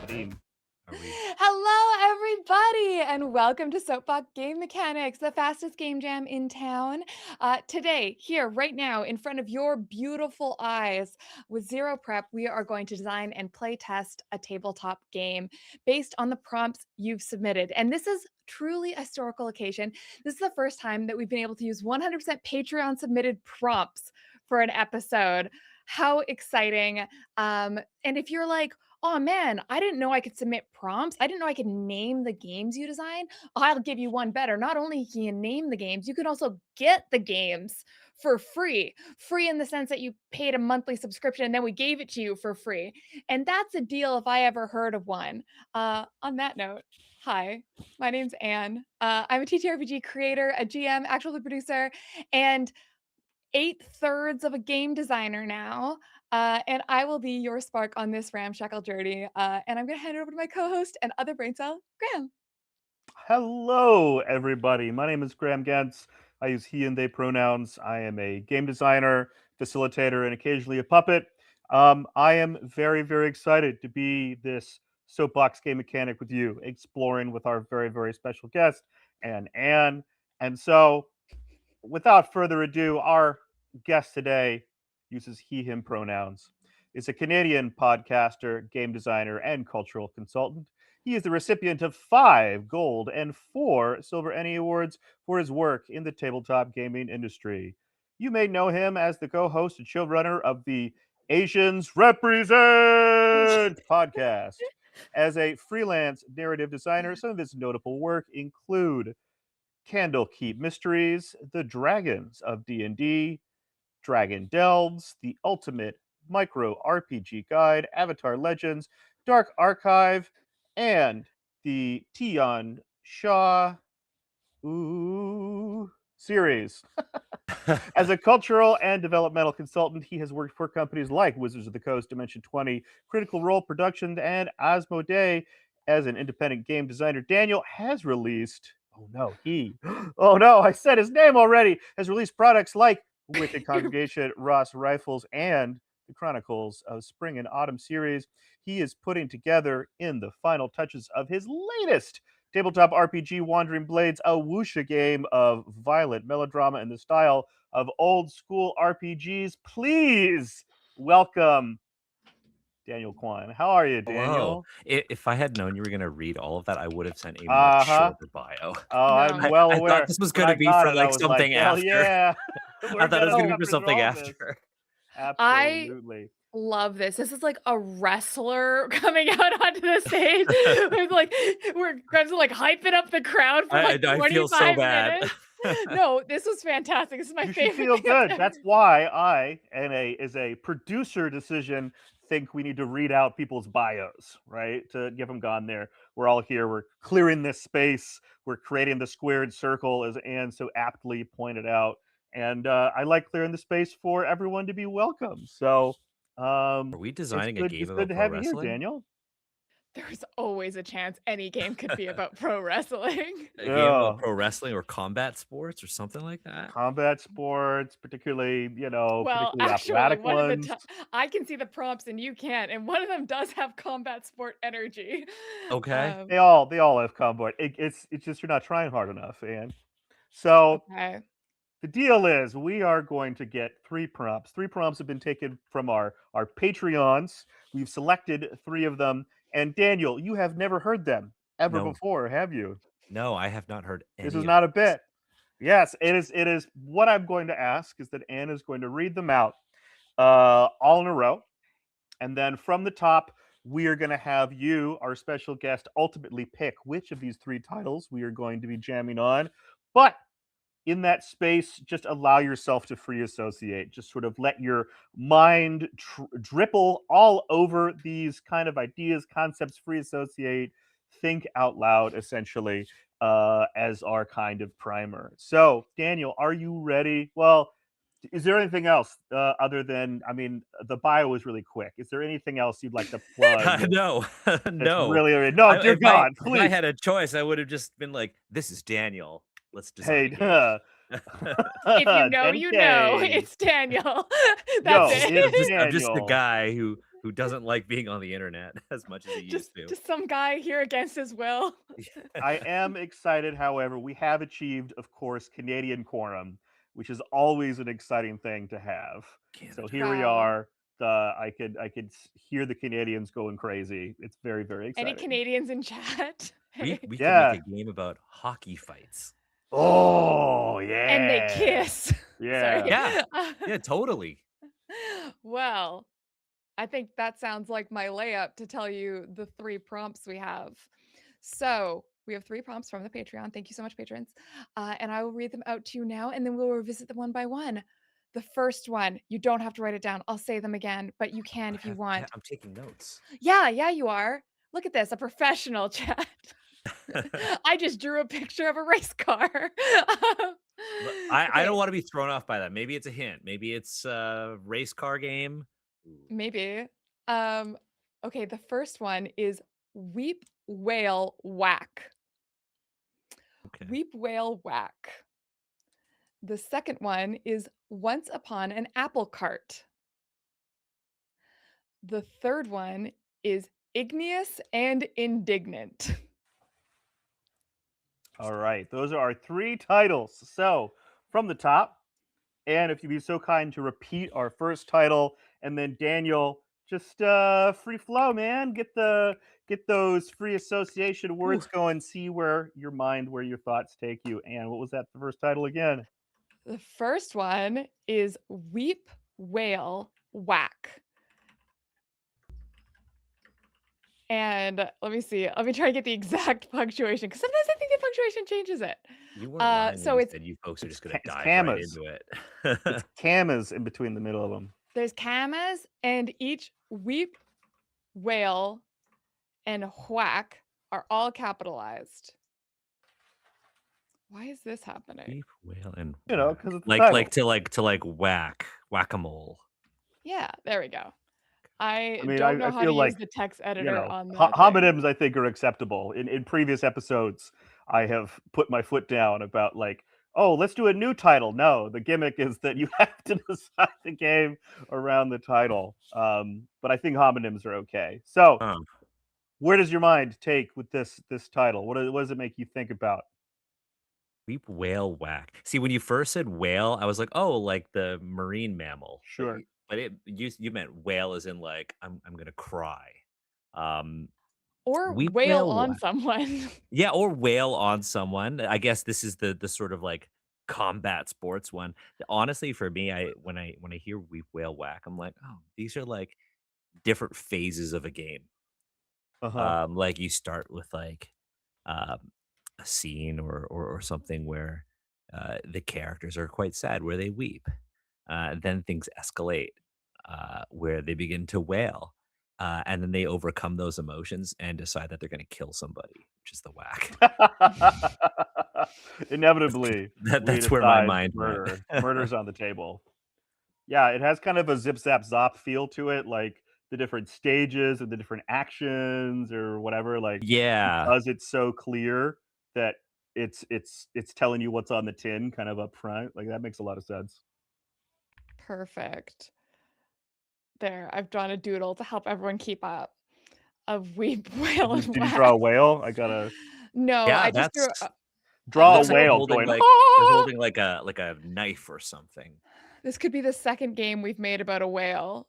team are we? Hello, everybody, and welcome to Soapbox Game Mechanics, the fastest game jam in town. Today, here, right now, in front of your beautiful eyes, with zero prep, we are going to design and play test a tabletop game based on the prompts you've submitted. And this is truly a historical occasion. This is the first time that we've been able to use 100% Patreon submitted prompts for an episode. How exciting! And if you're like, oh man, I didn't know I could submit prompts. I didn't know I could name the games you design. I'll give you one better. Not only can you name the games, you can also get the games for free. Free in the sense that you paid a monthly subscription and then we gave it to you for free. And that's a deal if I ever heard of one. On that note, hi, my name's Anne. I'm a TTRPG creator, a GM, actual producer, and 8/3 of a game designer now. And I will be your spark on this ramshackle journey. And I'm going to hand it over to my co host and other brain cell, Graham. Hello, everybody. My name is Graham Gentz. I use he and they pronouns. I am a game designer, facilitator, and occasionally a puppet. I am very, very excited to be this soapbox game mechanic with you, exploring with our very, very special guest, Anne. And so, without further ado, our guest today uses he, him pronouns. Is a Canadian podcaster, game designer, and cultural consultant. He is the recipient of 5 gold and 4 Silver ENnie Awards for his work in the tabletop gaming industry. You may know him as the co host and showrunner of the Asians Represent podcast. As a freelance narrative designer, some of his notable work include Candlekeep Mysteries, The Dragons of D&D, Dragon Delves, The Ultimate Micro RPG Guide, Avatar Legends, Dark Archive, and the Tian Xia series. As a cultural and developmental consultant, he has worked for companies like Wizards of the Coast, Dimension 20, Critical Role Productions, and Asmodee. As an independent game designer, Daniel has released, oh no, I said his name already, has released products like Wicked Congregation, Ross Rifles, and the Chronicles of Spring and Autumn series. He is putting together in the final touches of his latest tabletop RPG, Wandering Blades, a wuxia game of violent melodrama in the style of old school RPGs. Please welcome Daniel Kwan. How are you, Hello. Daniel? If I had known you were gonna read all of that, I would have sent a much Uh-huh. shorter bio. Oh, I'm No. well I thought aware. this was When gonna I be got for, it, I like, was like, something hell after. yeah. I We're thought it was gonna gonna Oh, be for jump into something all this. after. I Absolutely. love this. This is like a wrestler coming out onto the stage. With like, we're going to like hyping up the crowd for I like I I feel so 25 bad. minutes. No, this was fantastic. This is my You should favorite feel thing that's good. ever. That's why I, as a producer decision, think we need to read out people's bios, right? To give them gone there. We're all here. We're clearing this space. We're creating the squared circle, as Anne so aptly pointed out. And I like clearing the space for everyone to be welcome. So Are we it's designing a good. game It's good about to pro have you here, wrestling? Daniel. There's always a chance any game could be about pro wrestling. A game about Yeah, pro wrestling or combat sports or something like that? combat sports, particularly Well, particularly actually, athletic one of the ones. I can see the prompts and you can't, and one of them does have combat sport energy. Okay. Um, They all have combat. It's just you're not trying hard enough, and so okay. the deal is we are going to get 3 prompts. 3 prompts have been taken from our Patreons. We've selected 3 of them. And Daniel, you have never heard them ever No. before, have you? No, I have not heard This is any of not a this. bit. Yes, it is what I'm going to ask is that Anne is going to read them out all in a row. And then from the top, we are going to have you, our special guest, ultimately pick which of these 3 titles we are going to be jamming on. But in that space, just allow yourself to free associate. Just sort of let your mind dripple all over these kind of ideas, concepts, free associate, think out loud, essentially, as our kind of primer. So, Daniel, are you ready? Well, is there anything else other than, I mean, the bio is really quick. Is there anything else you'd like to plug No. that's No. really, no, I dear God, if I please. had a choice, I would have just been like, "This is Daniel. Let's design Hey, a game." If you know, you know. 10K. It's Daniel. That's Yo, It's it's it. I'm just the Daniel. guy who who doesn't like being on the internet as much as he used to. Just some guy here against his will. I am excited, however, we have achieved, of course, Canadian quorum, which is always an exciting thing to have. So Canada. here we Wow. are. I could hear the Canadians going crazy. It's very, very Any exciting. Canadians in chat? Hey. We could make Yeah. a game about hockey fights. Oh And they yeah. kiss. Yeah. Sorry. Yeah. Yeah, totally. Well, I think that sounds like my layup to tell you the 3 prompts we have. So we have 3 prompts from the Patreon. Thank you so much, patrons. And I will read them out to you now, and then we'll revisit them one by one. The first one, you don't have to write it down. I'll say them again, but you can if you want. I'm taking notes. Yeah, you are. Look at this, a professional chat. I just drew a picture of a race car. I Okay, don't want to be thrown off by that. Maybe it's a hint. Maybe it's a race car game. maybe. Okay, the first one is Weep, Whale, Whack. Okay. Weep, Whale, Whack. The second one is Once Upon an Apple Cart. The third one is Igneous and Indignant. All right. Those are our 3 titles. So from the top, and if you'd be so kind to repeat our first title, and then Daniel, just free flow, man. Get those free association words going. See where your thoughts take you. And what was that the first title again? The first one is Weep, Whale, Whack. And let me see. Let me try and get the exact punctuation because sometimes I think the punctuation changes it. You weren't lying so when you it's said you folks are just going to It's dive commas. right into it. It's commas in between the middle of them. There's commas, and each weep, whale, and whack are all capitalized. Why is this happening? Beef, whale, and Because it's like to whack-a-mole. Yeah, there we go. I mean, don't know I how feel to like, use the text editor on the homonyms, I think, are acceptable. In previous episodes, I have put my foot down about like, oh, let's do a new title. No, the gimmick is that you have to decide the game around the title. But I think homonyms are okay. So, where does your mind take with this title? What does it make you think about? Weep, whale, whack. See, when you first said whale, I was like, oh, like the marine mammal. Sure. But you meant whale as in like I'm gonna cry. or Weep, whale whale, on whack. someone. Yeah, or whale on someone. I guess this is the sort of like combat sports one. Honestly, for me, when I hear weep, whale, whack, I'm like, oh, these are like different phases of a game. Like you start with like um, a scene or something where the characters are quite sad, where they weep. Then things escalate, where they begin to wail, and then they overcome those emotions and decide that they're going to kill somebody, which is the whack. Inevitably, we That's where my decide mind went. murder's on the table. Yeah, it has kind of a zip zap zop feel to it, like the different stages and the different actions or whatever. Like, Yeah. because it's so clear that it's telling you what's on the tin, kind of up front. Like that makes a lot of sense. Perfect. There, I've drawn a doodle to help everyone keep up. A weep, whale, and Did you whack. draw a whale? I gotta No, Yeah, I just drew. draw a looks like they're whale holding going. like they're holding like a knife or something. This could be the second game we've made about a whale.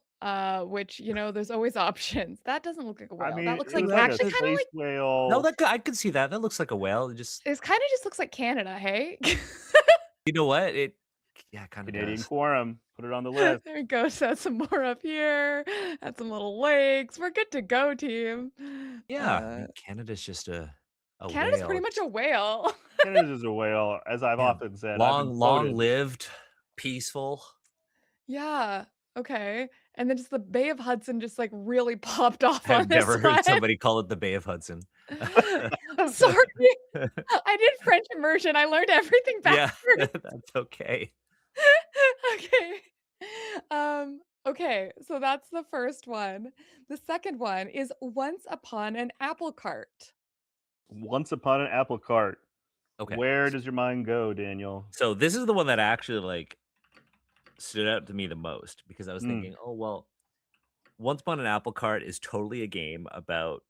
Which there's always options. That doesn't look like a I whale. mean, That looks it like was like a actually kind of space like whale. No, I could see that. That looks like a whale. It just it kind of just looks like Canada. Hey, you know what? It kind of Canadian does. quorum. Put it on the list. there we go. Set some more up here. Add some little lakes. We're good to go, team. Yeah, I mean, Canada's just a Canada's whale. pretty much a whale. Canada is a whale, as I've Yeah, often said. I've been long quoted. lived, peaceful. Yeah. Okay. And then just the Bay of Hudson just like really popped off on I've this never heard one. somebody call it the Bay of Hudson. Sorry. I did French immersion. I learned everything Yeah, backwards. that's okay. Okay. Okay, so that's the first one. The second one is Once Upon an Apple Cart. Once upon an apple cart. Okay. Where does your mind go, Daniel? So this is the one that actually like stood out to me the most because I was thinking, oh well, Once Upon an Apple Cart is totally a game about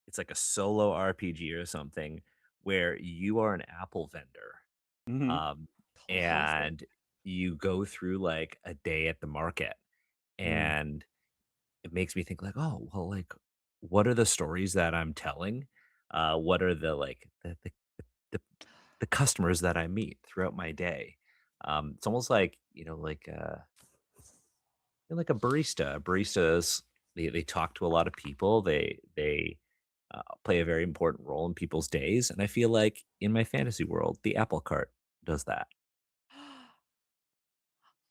it's like a solo RPG or something where you are an apple vendor. Hmm. Um, Classic. and you go through like a day at the market Mm. and it makes me think like, oh, well, like, what are the stories that I'm telling? What are the like the the customers that I meet throughout my day? It's almost like like a barista. Baristas they talk to a lot of people. They play a very important role in people's days, and I feel like in my fantasy world, the apple cart does that.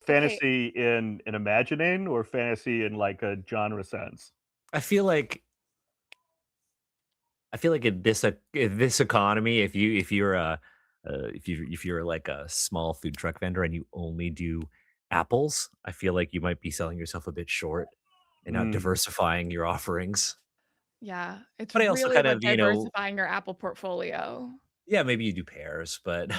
Okay. Fantasy in an imagining or fantasy in like a genre sense? I feel like in this economy, if you're like a small food truck vendor and you only do apples, I feel like you might be selling yourself a bit short and not Mm. diversifying your offerings. Yeah, it's But I also really kind about of, diversifying your Apple portfolio. yeah, maybe you do pears, but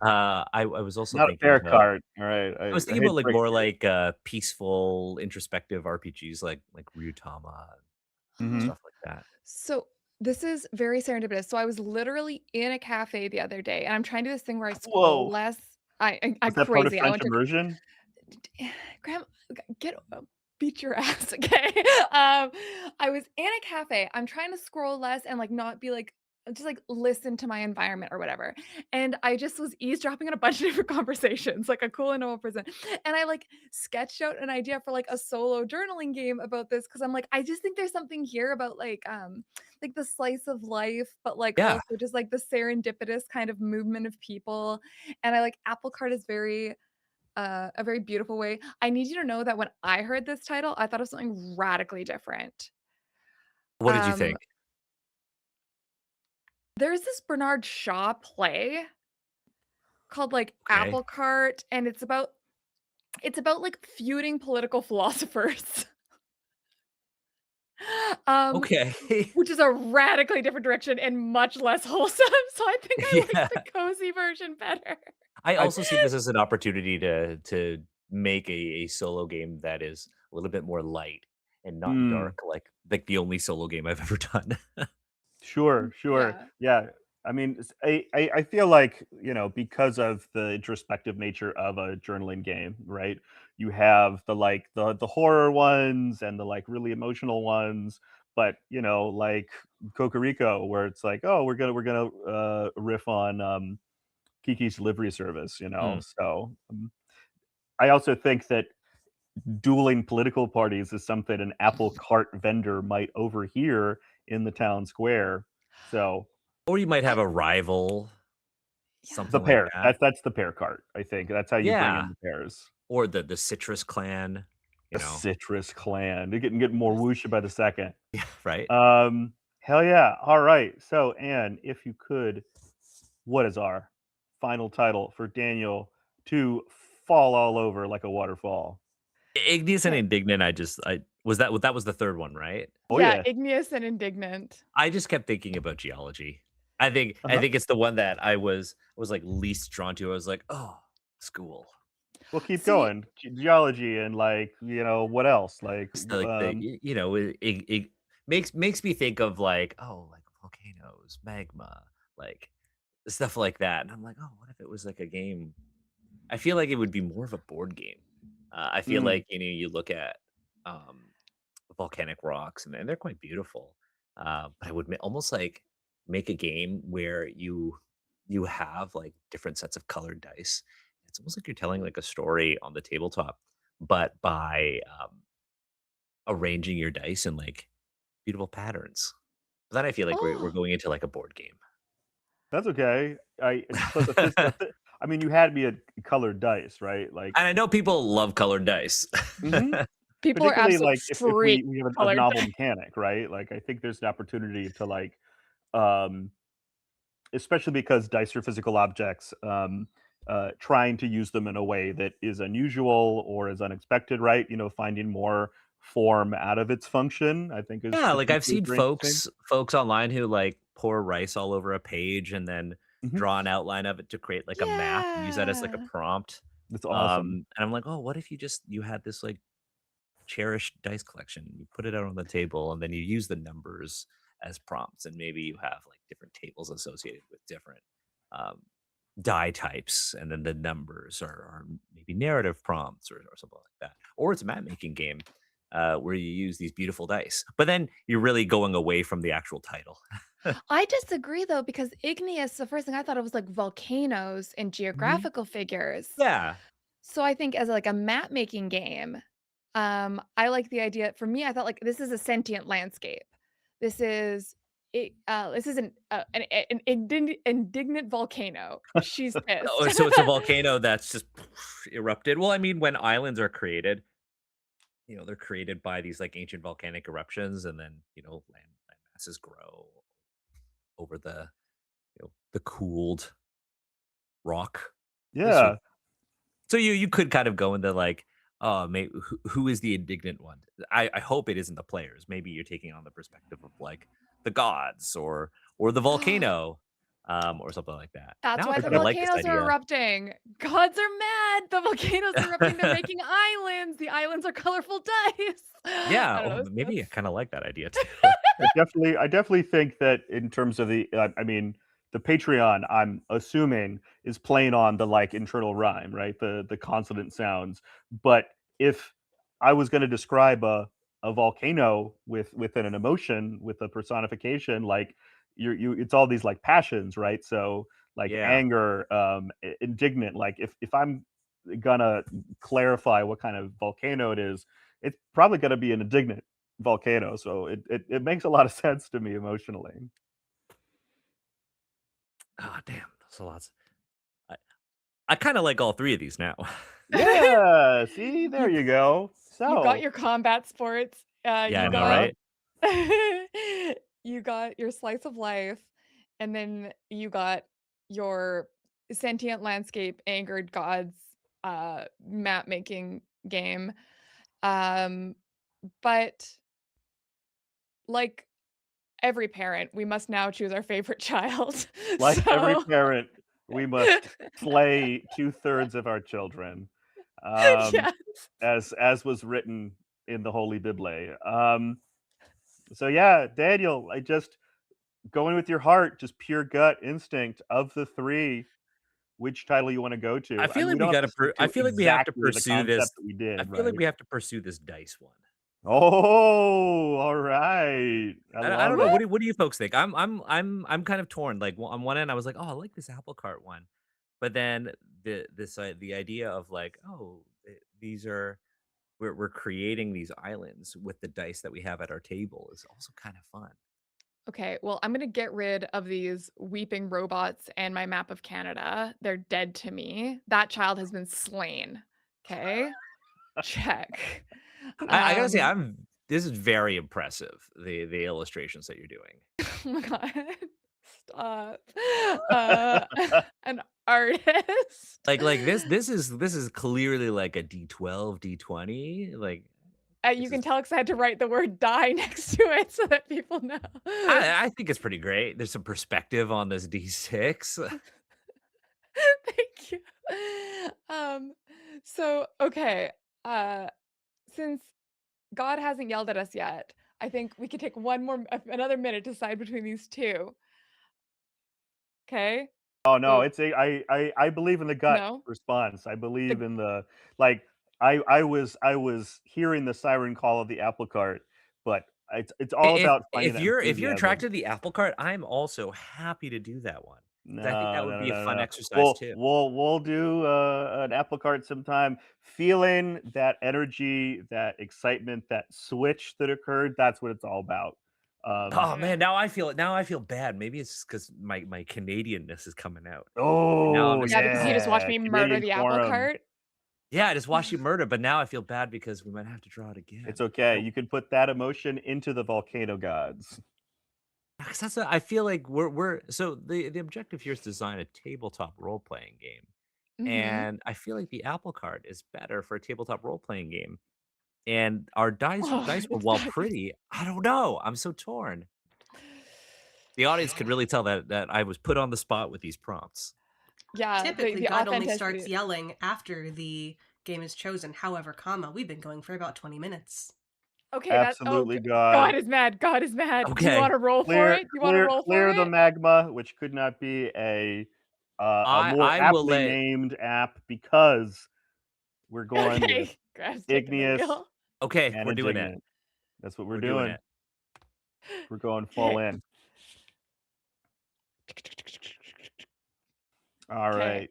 I was also Not a thinking bear about cart, alright, I I hate thinking about to like break more it to you. like peaceful, introspective RPGs like Ryutama, Mhm. stuff like that. So this is very serendipitous. So I was literally in a cafe the other day, and I'm trying to do this thing where I scroll Whoa! less. I Was that part of crazy. I French went to immersion? Grandma, get beat your ass, okay? I was in a cafe. I'm trying to scroll less and like not be like just like listen to my environment or whatever. And I just was eavesdropping on a bunch of different conversations, like a cool and normal person. And I like sketched out an idea for like a solo journaling game about this because I'm like, I just think there's something here about like the slice of life, but like Yeah. also just like the serendipitous kind of movement of people. And I like Apple Cart is a very beautiful way. I need you to know that when I heard this title, I thought of something radically different. What did you Um, think? there's this Bernard Shaw play called like Okay. Apple Cart, and it's about like feuding political philosophers. Um, Okay. which is a radically different direction and much less wholesome. So I think I like Yeah. the cozy version better. I I also see this as an opportunity to make a solo game that is a little bit more light and not mm. dark, like the only solo game I've ever done. Sure, sure. Yeah. Yeah. I mean, I feel like, because of the introspective nature of a journaling game, right? You have the horror ones and the like really emotional ones, but like Cocorico, where it's like, oh, we're gonna riff on Kiki's delivery service, Hmm. So I also think that dueling political parties is something an apple cart vendor might overhear in the town square. So Or you might I have a rival, yeah. the something like pear, that. that's the pear cart, I think. That's how you bring Yeah. in the pears. Or the citrus clan, you The know. citrus clan. They're getting more whoosh by the second. Yeah, right? Um, hell yeah. All right. So, Anne, if you could, what is our final title for Daniel to fall all over like a waterfall? Igneous and Okay. Indignant, I that was the 3rd one, right? Oh Yeah, yeah. igneous and indignant. I just kept thinking about geology. I think I Uh-huh. think it's the one that I was, like, least drawn to. I was like, "Oh, school." We'll keep See, going. Geology and like, what else? Like, Just the, like, it makes me think of, like, oh, like, volcanoes, magma, like, stuff like that, and I'm like, "Oh, what if it was, like, a game?" I feel like it would be more of a board game. I feel mm, like, you look at, um, volcanic rocks, and they're quite beautiful, but I would almost, like, make a game where you have, like, different sets of colored dice. It's almost like you're telling, like, a story on the tabletop, but by, arranging your dice in, like, beautiful patterns. Then I feel like we're oh, going into, like, a board game. that's okay. But I mean, you had me at colored dice, right? Like, And I know people love colored dice. mhm. people are Particularly, absolute like, if freaks we have a colored novel mechanic, right? Like, I think there's an opportunity to, like, um, especially because dice are physical objects, trying to use them in a way that is unusual or is unexpected, right? Finding more form out of its function, I think is Yeah, like, I've potentially seen very interesting. folks online who, like, pour rice all over a page and then Mhm. draw an outline of it to create, like, a map and use that as, like, a Yeah. prompt. That's awesome. And I'm like, "Oh, what if you had this, like, cherished dice collection. You put it out on the table, and then you use the numbers as prompts, and maybe you have like different tables associated with different um, die types, and then the numbers are maybe narrative prompts or something like that. Or it's a map making game where you use these beautiful dice, but then you're really going away from the actual title. I disagree though, because igneous, the first thing I thought of was like volcanoes and Mhm. geographical figures. Yeah. So I think as like a map making game, I like the idea. For me, I thought like this is a sentient landscape. This is this is an indignant volcano. She's Oh, pissed. so it's a volcano that's just erupted. Well, I mean, when islands are created, they're created by these like ancient volcanic eruptions, and then land masses grow over the cooled rock. So, Yeah. so you could kind of go into like, oh, maybe who is the indignant one? I hope it isn't the players. Maybe you're taking on the perspective of like the gods or the volcano, or something like that. That's Now I why the kind of like this volcanoes are idea. erupting. Gods are mad. The volcanoes are erupting. They're making islands. The islands are colorful dice. I Yeah, don't oh, know. maybe I That's kind of like that idea too. I definitely think that in terms of I mean, the Patreon, I'm assuming, is playing on the like internal rhyme, right? The consonant sounds. But if I was going to describe a volcano within an emotion with a personification, like it's all these like passions, right? So like Yeah. anger, indignant. Like if I'm gonna clarify what kind of volcano it is, it's probably gonna be an indignant volcano, so it makes a lot of sense to me emotionally. Oh, damn, that's a lot. I, I kind of like all three of these now. Yeah, see, there you you go. you got So, your combat sports. Yeah, I You know, got uh-huh. right? you got your slice of life, and then you got your sentient landscape angered gods map making game. Um, but like every parent, we must now choose our favorite child. Like every So parent, we must slay 2/3 of our children, um, yeah. as was written in the Holy Bible. So yeah, Daniel, I just going with your heart, just pure gut instinct of the 3, which title you wanna go I to. I feel mean, we like we don't have got to to. stick I to feel like we have to exactly the pursue this. concept that we I did, feel like right? we have to pursue this dice one. Oh, alright. I I don't love know. it. What do you folks think? I'm kind of torn. Like on one end, I was like, oh, I like this apple cart one, but then the idea of like, oh, these are we're creating these islands with the dice that we have at our table is also kind of fun. Okay, well, I'm gonna get rid of these weeping robots and my map of Canada. They're dead to me. That child has been slain. Okay, check. I gotta say, Um, this is very impressive. The illustrations that you're doing. oh my god, stop. Uh, an artist. Like this is clearly like a D12, D20. Like You this can is tell because I had to write the word "die" next to it so that people know. I think it's pretty great. There's some perspective on this D6. Thank you. Um, so okay, uh, since God hasn't yelled at us yet, I think we could take another minute to decide between these 2. Okay? Oh, no, So it's a I believe in the gut no? response. I believe The in the like, I was hearing the siren call of the apple cart, but it's all If about finding if that you're enthusiasm. attracted to the apple cart, I'm also happy to do that one because I think that No, would no, no, be a no, fun no. exercise We'll too. we'll we'll do, an apple cart sometime. Feeling that energy, that excitement, that switch that occurred, that's what it's all about. Oh yeah. man, now I feel bad. Maybe it's because my Canadianness is coming out, and now I'm Oh, Yeah, because you just watched yeah, me murder Canadian the apple quorum. cart. yeah, I just watched you murder, but now I feel bad because we might have to draw it It's again. okay. No, You can put that emotion into the volcano gods. because I feel like we're so the objective here is to design a tabletop role playing game, Mhm. and I feel like the apple cart is better for a tabletop role playing game. And our dice Oh, were, it's while bad. pretty, I don't know. I'm so torn. The audience could really tell that I was put on the spot with these prompts. Yeah, Typically, the God only starts authenticity. yelling after the game is chosen. However, comma, we've been going for about 20 minutes. Okay, Absolutely, God God. is mad. God is mad. Do you Okay. want to roll for Clear, it? Do you want to clear, roll for clear the it? magma, which could not be a more I will aptly let named app because we're going with Okay, Grab's taking the igneous wheel. Okay, and we're doing it. indignant. That's what we're We're doing doing. it. We're going full Okay. in. All Okay. right.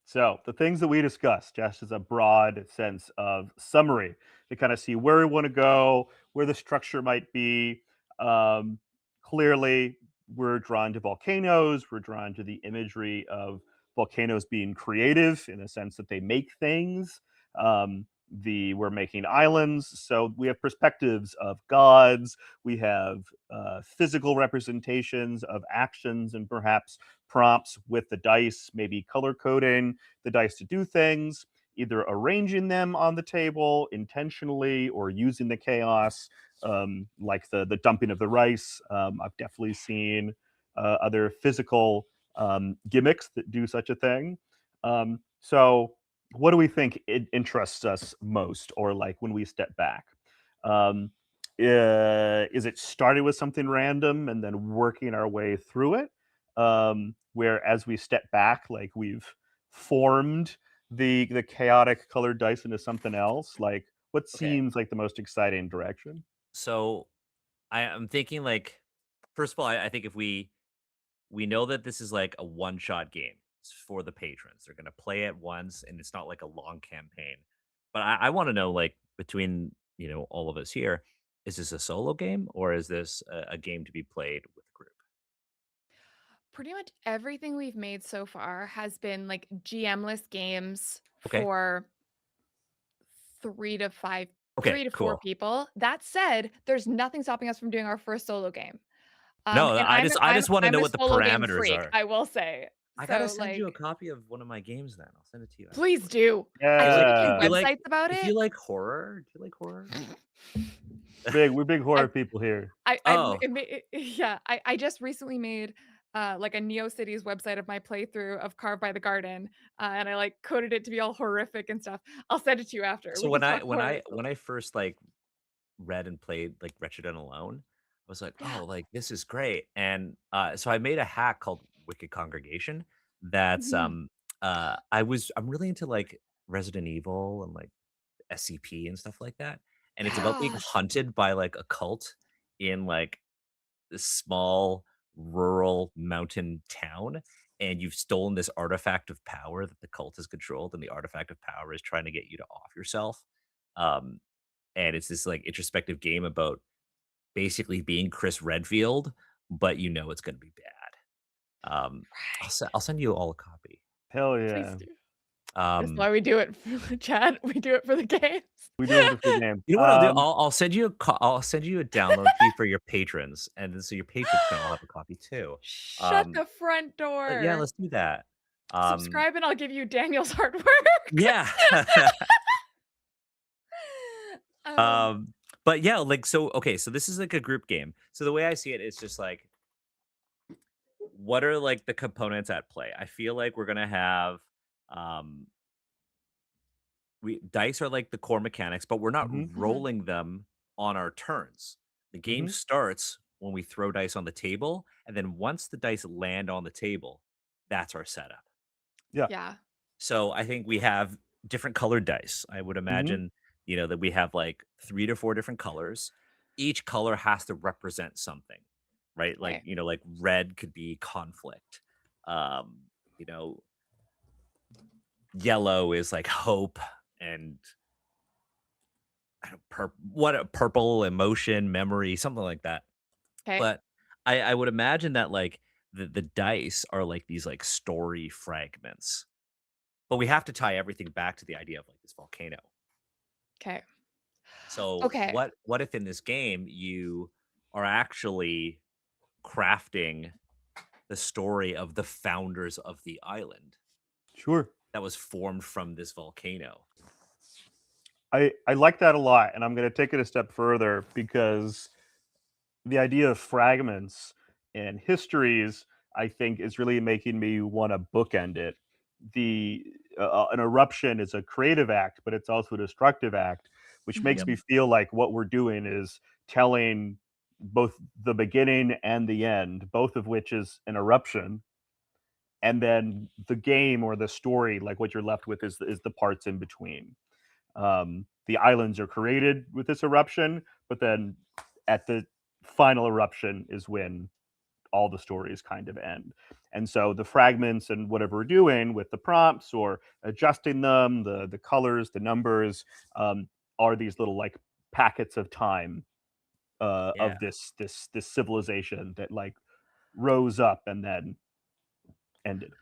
So the things that we discussed, just as a broad sense of summary, to kind of see where we want to go, where the structure might be. Um, Clearly, we're drawn to volcanoes. We're drawn to the imagery of volcanoes being creative in the sense that they make things. We're making islands, so we have perspectives of gods. We have physical representations of actions and perhaps prompts with the dice, maybe color coding the dice to do things, either arranging them on the table intentionally or using the chaos, like the dumping of the rice. I've definitely seen other physical gimmicks that do such a thing. So, what do we think it interests us most, or like when we step back? Um, is it starting with something random and then working our way through it? Where as we step back, like we've formed the chaotic colored dice into something else. Like what Okay. seems like the most exciting direction? So I'm thinking like, first of all, I think if we know that this is like a one shot game for the patrons, they're gonna play it once, and it's not like a long campaign. But I want to know, like, between all of us here, is this a solo game or is this a game to be played with a group? Pretty much everything we've made so far has been like GM-less games Okay. for 3 to 5 Okay. 3 to 4 Cool. people. That said, there's nothing stopping us from doing our first solo game. No, And I just want to I'm know a what the solo game parameters freak, are. I will say. I gotta So, send you a like, copy of one of my games. Then I'll send it to you please afterwards. do. I've You seen like a few Yeah, you like websites about if you it. like horror? Do you like horror? we're big horror I people here. I Oh, yeah, I just recently made, like, a NeoCities website of my playthrough of Carved by the Garden, and I, like, coded it to be all horrific and stuff. I'll send it to you after. so We can when talk I when more. I when I first like read and played like Wretched and Alone, I was like, Yeah. "Oh, like this is great." And so I made a hack called Wicked Congregation. That's Mhm. I'm really into like Resident Evil and like SCP and stuff like that. And it's about being Yes. hunted by like a cult in like this small rural mountain town. And you've stolen this artifact of power that the cult has controlled, and the artifact of power is trying to get you to off yourself. Um, and it's this like introspective game about basically being Chris Redfield, but it's going to be bad. Right. I'll send you all a copy. Hell Please yeah. do. That's Um, why we do it, Chad. We do it for the games. We do it for the game. you know what I'll do? I'll send you I'll send you a download key for your patrons, and then so your patrons can all have a copy too. Shut Um, the front yeah, door. let's do that. Um, Subscribe and I'll give you Daniel's artwork. yeah. Um, um, but yeah, like so. Okay, so this is like a group game. So the way I see it is just like, what are like the components at play? I feel like we're gonna have um we dice are like the core mechanics, but we're not Mhm, mhm. rolling them on our turns. The game mhm. starts when we throw dice on the table, and then once the dice land on the table, that's our setup. Yeah. Yeah. So I think we have different colored dice. I would Mhm, imagine, that we have like 3 to 4 different colors. Each color has to represent something, right? Like, Okay. like red could be conflict. Um, you know, yellow is like hope, and I don't what a purple emotion, memory, something like that. Okay. But I would imagine that like the dice are like these like story fragments. But we have to tie everything back to the idea of like this volcano. Okay. So Okay. what if in this game you are actually crafting the story of the founders of the island sure. that was formed from this volcano? I like that a lot, and I'm gonna take it a step further because the idea of fragments and histories, I think, is really making me wanna bookend it. The an eruption is a creative act, but it's also a destructive act, which makes Yep. me feel like what we're doing is telling both the beginning and the end, both of which is an eruption, and then the game or the story, like what you're left with, is the parts in between. The islands are created with this eruption, but then at the final eruption is when all the stories kind of end. And so the fragments and whatever we're doing with the prompts or adjusting them, the colors, the numbers, are these little like packets of time Yeah. of this civilization that like rose up and then ended.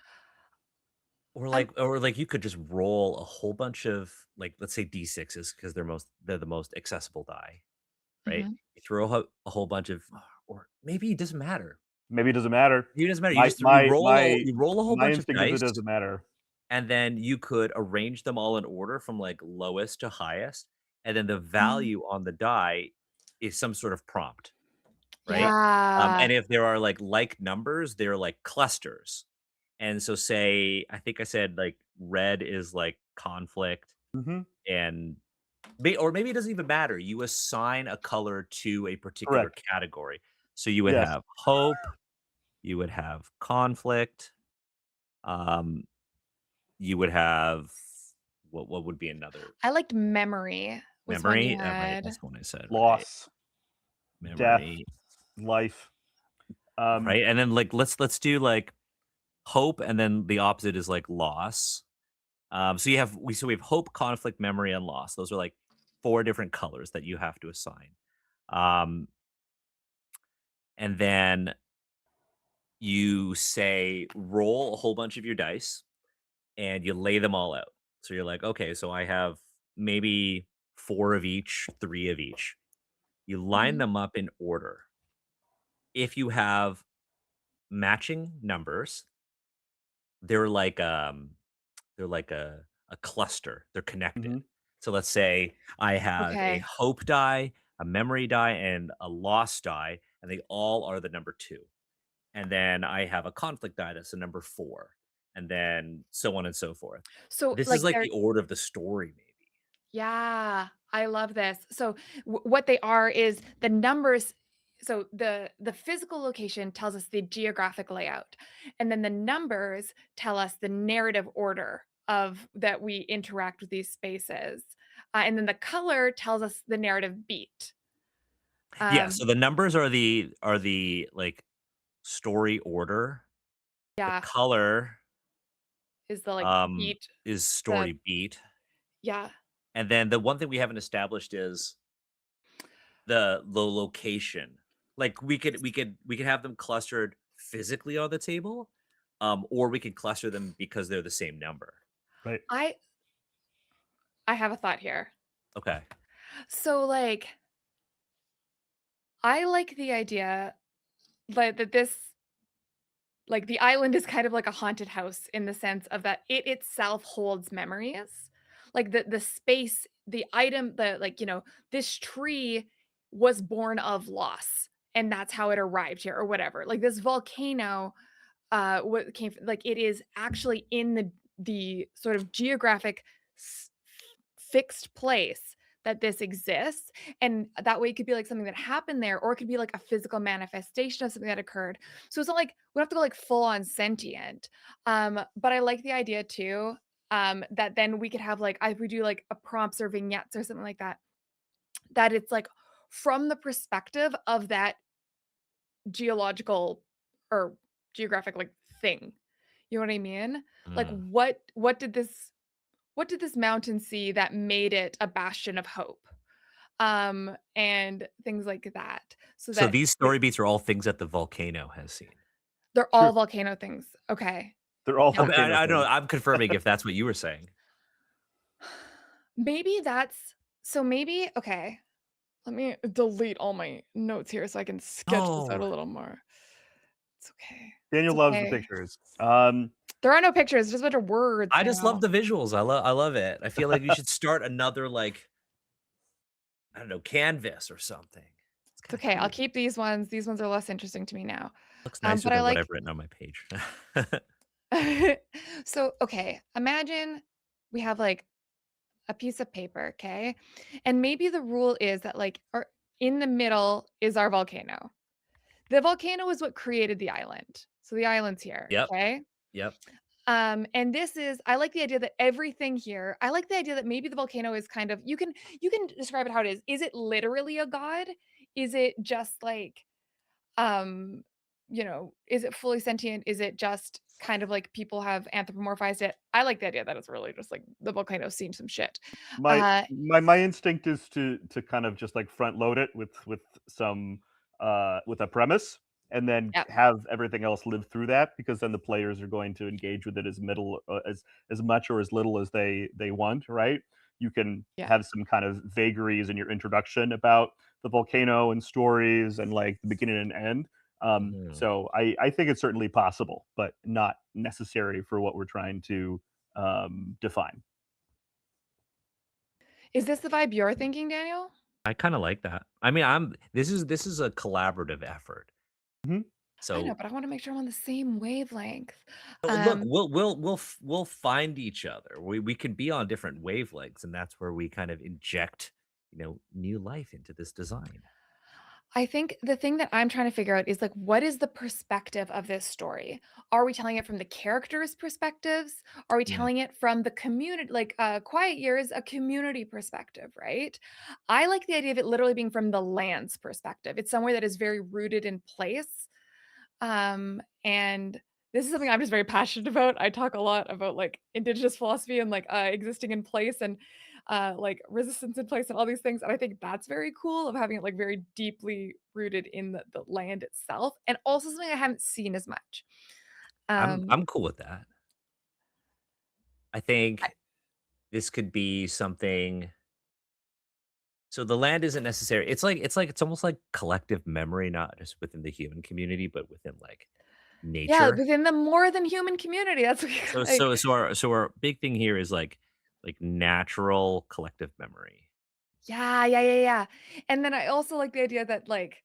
I'm Or like you could just roll a whole bunch of like let's say D6s because they're the most accessible die, right? Mhm. You throw a whole bunch of or maybe it doesn't matter. Maybe it doesn't matter. Maybe it doesn't matter. My my my You roll a whole my bunch of instinct is it dice doesn't matter. and then you could arrange them all in order from like lowest to highest, and then the Mm. value on the die is some sort of prompt, right? Yeah. And if there are like numbers, they're like clusters. And so say I think I said like red is like conflict Mhm. and or maybe it doesn't even matter. You assign a color to a particular Correct. category. So you would Yes. have hope, you would have conflict, um, you would have what would be another I liked memory was one you memory? Right, had. that's the one I said, right. Loss, death, Memory, life. Um, right? And then like let's do like hope and then the opposite is like loss. So we have hope, conflict, memory, and loss. Those are like four different colors that you have to assign. Um, and then you say roll a whole bunch of your dice and you lay them all out. So you're like, okay, so I have maybe four of each, three of each. You line Mhm. them up in order. If you have matching numbers, they're like they're like a cluster. They're connected. mhm, So let's say I have a Okay. hope die, a memory die, and a loss die, and they all are the number two. And then I have a conflict die that's the number four, and then so on and so forth. So, This is like, like they're the order of the story, maybe. yeah, I love this. So what they are is the numbers. So the physical location tells us the geographic layout, and then the numbers tell us the narrative order of that we interact with these spaces, and then the color tells us the narrative beat. Yeah. So Um, the numbers are the like story order. The yeah, color is the like beat is the story beat, yeah. and then the one thing we haven't established is the location. Like we could have them clustered physically on the table, or we could cluster them because they're the same number. right. I I have a thought here. Okay. So like I like the idea that this like, the island is kind of like a haunted house in the sense of that it itself holds memories. Like, the space, the item, the like, this tree was born of loss, and that's how it arrived here or whatever. Like, this volcano, what came like, it is actually in the sort of geographic s fixed place that this exists, and that way it could be, like, something that happened there, or it could be, like, a physical manifestation of something that occurred. So it's not like we don't have to go, like, full on sentient, but I like the idea too, that then we could have, like if we do, like, a prompts or vignettes or something like that, that it's, like, from the perspective of that geological or geographic, like, thing. You know what I mean? Like, Mm. what did this mountain see that made it a bastion of hope? And things like that, so So that these y story beats are all things that the volcano has seen. they're all True. volcano things. Okay. They're all I, Yeah. mean, volcano I don't know. things. I'm confirming if that's what you were saying. Maybe that's so maybe okay, let me delete all my notes here so I can sketch this out Oh, a little more. It's okay. Daniel It's loves the okay. pictures. There are no pictures, just a bunch of words I just love now. the visuals. I love it. I feel like you should start another like I don't know canvas or something. It's It's kind of okay, I'll cute. keep these ones. These ones are less interesting to me now. Looks nicer But I than what like I've written on my page. So, okay, imagine we have like a piece of paper, okay? And maybe the rule is that like or in the middle is our volcano. The volcano is what created the island. So the island's here, Yep. okay? Yep. And this is I like the idea that everything here I like the idea that maybe the volcano is kind of you can describe it how it is. Is it literally a god? Is it just like um, is it fully sentient? Is it just kind of like people have anthropomorphized it? I like the idea that it's really just like the volcano seeing some shit. My Uh, my instinct is to kind of just like front load it with some with a premise and then yeah, have everything else live through that because then the players are going to engage with it as much or as little as they want, right? You can yeah. have some kind of vagaries in your introduction about the volcano and stories and like the beginning and end. Mhm. So I think it's certainly possible, but not necessary for what we're trying to define. Is this the vibe you're thinking, Daniel? I kind of like that. I mean, this is a collaborative effort. Mhm. I know, So but I want to make sure I'm on the same wavelength. look, Um, we'll find each other. We can be on different wavelengths, and that's where we kind of inject, new life into this design. I think the thing that I'm trying to figure out is like, what is the perspective of this story? Are we telling it from the characters' perspectives? Are we Yeah. telling it from the community? Like, Quiet Years, a community perspective, right? I like the idea of it literally being from the land's perspective. It's somewhere that is very rooted in place. And this is something I'm just very passionate about. I talk a lot about like indigenous philosophy and like existing in place and like resistance in place and all these things. And I think that's very cool of having it like very deeply rooted in the land itself. And also something I haven't seen as much. I'm Um I'm cool with that. I I, think this could be something. So the land isn't necessary. It's almost like collective memory, not just within the human community, but within like yeah, nature. within the more than human community. That's what So like so so our big thing here is like natural collective memory. yeah, yeah, yeah, yeah. And then I also like the idea that like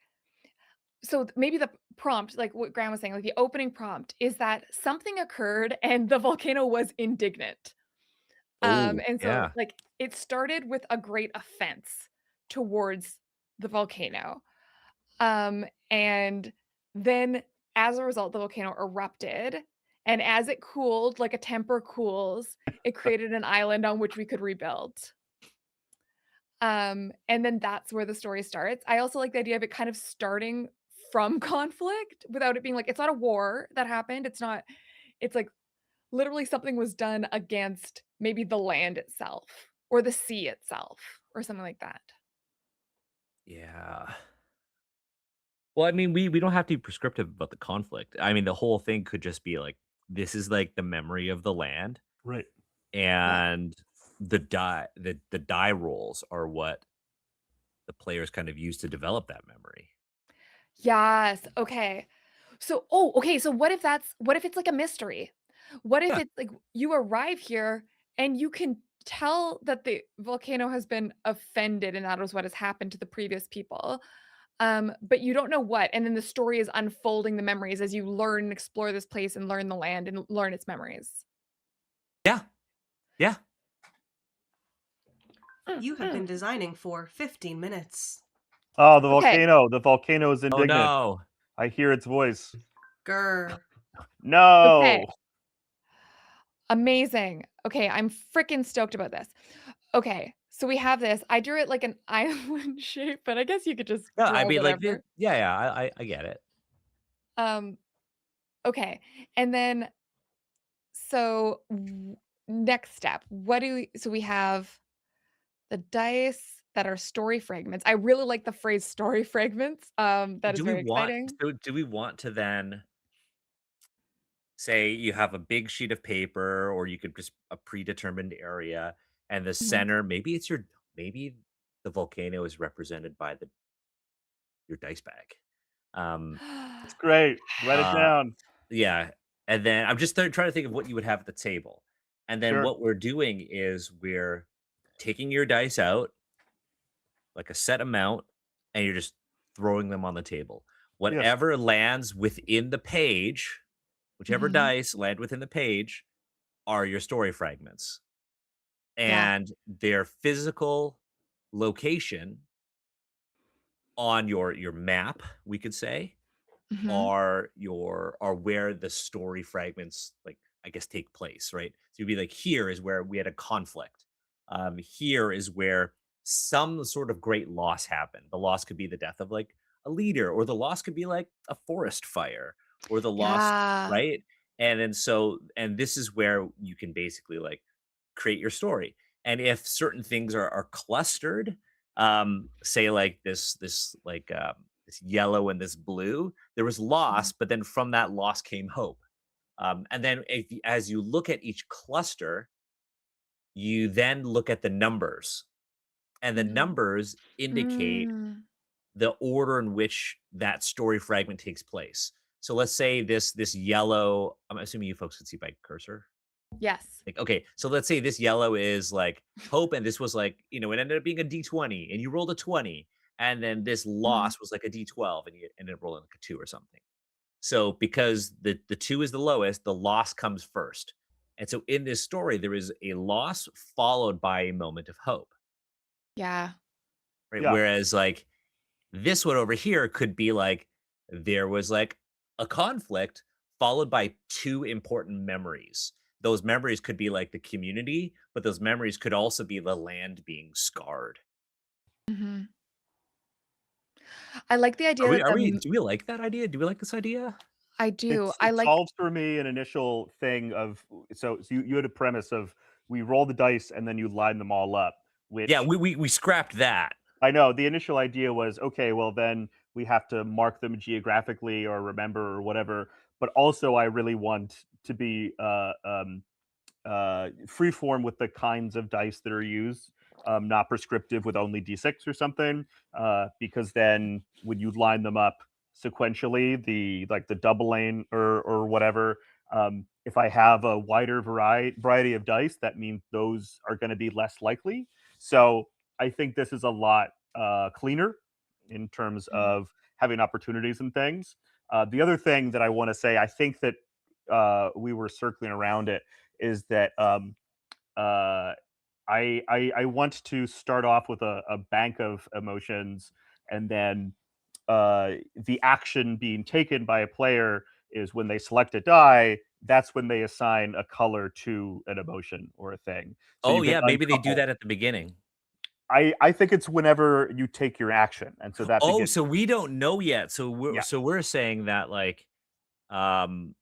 so maybe the prompt, like what Graham was saying, like the opening prompt is that something occurred and the volcano was indignant. Oh, And so yeah. like it started with a great offense towards the volcano. And then as a result, the volcano erupted. And as it cooled, like a temper cools, it created an island on which we could rebuild. And then that's where the story starts. I also like the idea of it kind of starting from conflict without it being like it's not a war that happened. It's like literally something was done against maybe the land itself or the sea itself or something like that. Yeah. Well, I mean, we don't have to be prescriptive about the conflict. I mean, the whole thing could just be like, this is like the memory of the land, Right. Yeah. and the die rolls are what the players kind of use to develop that memory. Yes. Okay. Okay, so what if it's like a mystery? What if Yeah. it's like you arrive here and you can tell that the volcano has been offended and that was what has happened to the previous people. But you don't know what, and then the story is unfolding the memories as you learn and explore this place and learn the land and learn its memories. Yeah. Yeah. Mm, You have mm. been designing for 15 minutes. Oh, the Okay, volcano. The volcano is Oh indignant. no. I hear its voice. Grr. okay, No. amazing. Okay, I'm freaking stoked about this. Okay, so we have this. I drew it like an island shape, but I guess you could just Yeah, I draw mean, like, whatever. yeah, I get it. Um, okay, and then so next step, what do we? So we have the dice that are story fragments. I really like the phrase story fragments. That is Do we very want exciting. so do we want to then say you have a big sheet of paper, or you could just a predetermined area, and the Mhm. center, maybe the volcano is represented by your dice bag. Um, It's great. Write it uh, down. yeah, and then I'm just trying to think of what you would have at the table, and then Sure. what we're doing is we're taking your dice out, like a set amount, and you're just throwing them on the table. Yes. Whatever lands within the page, whichever Mhm. dice land within the page, are your story fragments, Yeah. and their physical location on your map, we could say, Hmm. are where the story fragments, like, I guess, take place, right? So you'd be like, here is where we had a conflict. Here is where some sort of great loss happened. The loss could be the death of like a leader, or the loss could be like a forest fire, or the loss, Yeah. right? And this is where you can basically like create your story. And if certain things are clustered, say like this yellow and this blue, there was Mhm. loss, but then from that loss came hope. And then as you look at each cluster, you then look at the numbers, and the Mhm. numbers indicate Mm. the order in which that story fragment takes place. So let's say this yellow, I'm assuming you folks can see by cursor. Yes. Like, okay, so let's say this yellow is like hope, and this was like, it ended up being a D20, and you rolled a 20, and then this Mhm. loss was like a D12, and you ended up rolling like a 2 or something. So because the 2 is the lowest, the loss comes first. And so in this story, there is a loss followed by a moment of hope, Yeah. right? Yeah. Whereas like this one over here could be like there was like a conflict followed by 2 important memories. Those memories could be like the community, but those memories could also be the land being scarred. Mhm. I like the Are idea we that are the we m do we like that idea? Do we like this idea? I do. I It like solves for me an initial thing of so you had a premise of we roll the dice and then you line them all up, Yeah, which we scrapped that. I know the initial idea was, okay, well, then we have to mark them geographically or remember or whatever. But also, I really want to be free form with the kinds of dice that are used, not prescriptive with only d6 or something. Because then when you line them up sequentially, the double lane or whatever, if I have a wider variety of dice, that means those are going to be less likely. So I think this is a lot cleaner in terms Mhm. of having opportunities and things. The other thing that I want to say, I think that we were circling around it, is that uh, I want to start off with a bank of emotions, and then the action being taken by a player is when they select a die. That's when they assign a color to an emotion or a thing. So Oh, you can yeah, maybe they do uncouple. that at the beginning. I think it's whenever you take your action, and so that Oh, begins. so we don't know yet. So we're Yeah, so we're saying that, like, um,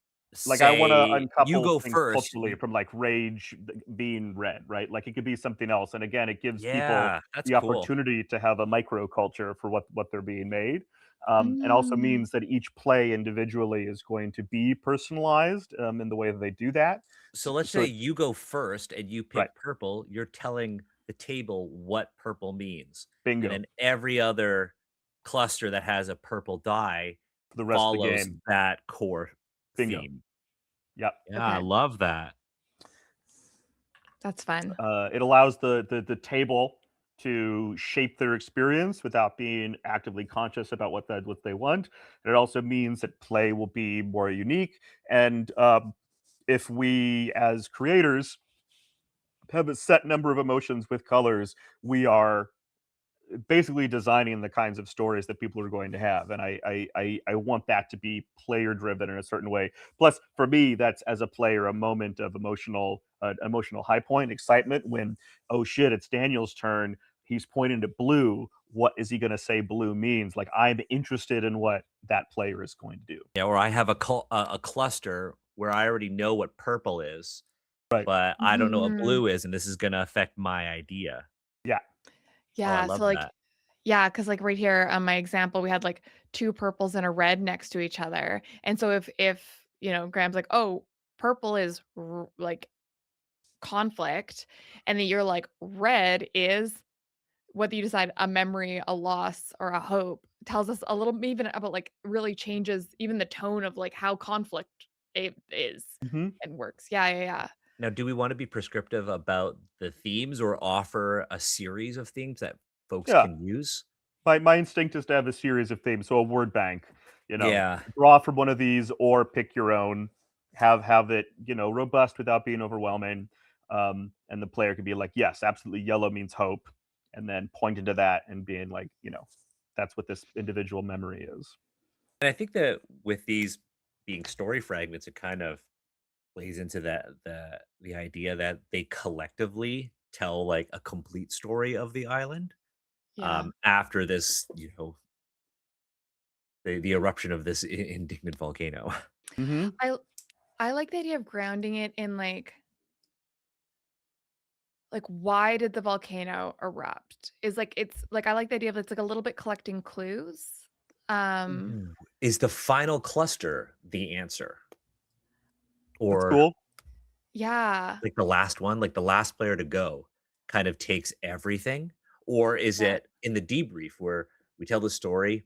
like I want to say you uncouple go things first. culturally from like rage being red, right? Like it could be something else, and again, it gives people Yeah, that's the cool. opportunity to have a micro culture for what they're being made, and also Mm. means that each play individually is going to be personalized in the way that they do that. So let's So say you go first and you right, pick purple, you're telling the table what purple means. And bingo then every other cluster that has a purple die for the rest of the follows game, that core bingo. theme. Yep. Yeah, I Okay. love that. That's fun. It allows the table to shape their experience without being actively conscious about what they want. And it also means that play will be more unique. And if we, as creators, have a set number of emotions with colors, we are basically designing the kinds of stories that people are going to have, and I want that to be player driven in a certain way. Plus, for me, that's as a player a moment of emotional high point, excitement when, oh shit, it's Daniel's turn. He's pointing to blue. What is he going to say blue means? Like I'm interested in what that player is going to do. Yeah, or I have a cluster where I already know what purple is, Right. but I don't know what Mhm. blue is, and this is gonna affect my idea. Yeah. Oh, I Yeah, so, love like that. yeah, because like, right here on my example, we had, like, 2 purples and a red next to each other, and so if, Graham's like, "Oh, purple is like, conflict," and then you're like, "Red is" whether you decide a memory, a loss, or a hope, tells us a little even about, like, really changes even the tone of, like, how conflict is Hmm. and works. Yeah, yeah, yeah. Now, do we wanna be prescriptive about the themes or offer a series of themes that folks Yeah. can use? My instinct is to have a series of themes, so a word bank. You know, Yeah. draw from one of these or pick your own. have it, robust without being overwhelming. And the player could be like, yes, absolutely, yellow means hope, and then pointing to that and being like, that's what this individual memory is. And I think that with these being story fragments, it kind of plays into the idea that they collectively tell like a complete story of the island Yeah. after this, the eruption of this indignant volcano. Hmm. I I like the idea of grounding it in like why did the volcano erupt? Is like it's like I like the idea of it's like a little bit collecting clues. Um Ooh. Is the final cluster the answer? That's Or cool. yeah. like the last one, like the last player to go kind of takes everything? Or is Yeah. it in the debrief where we tell the story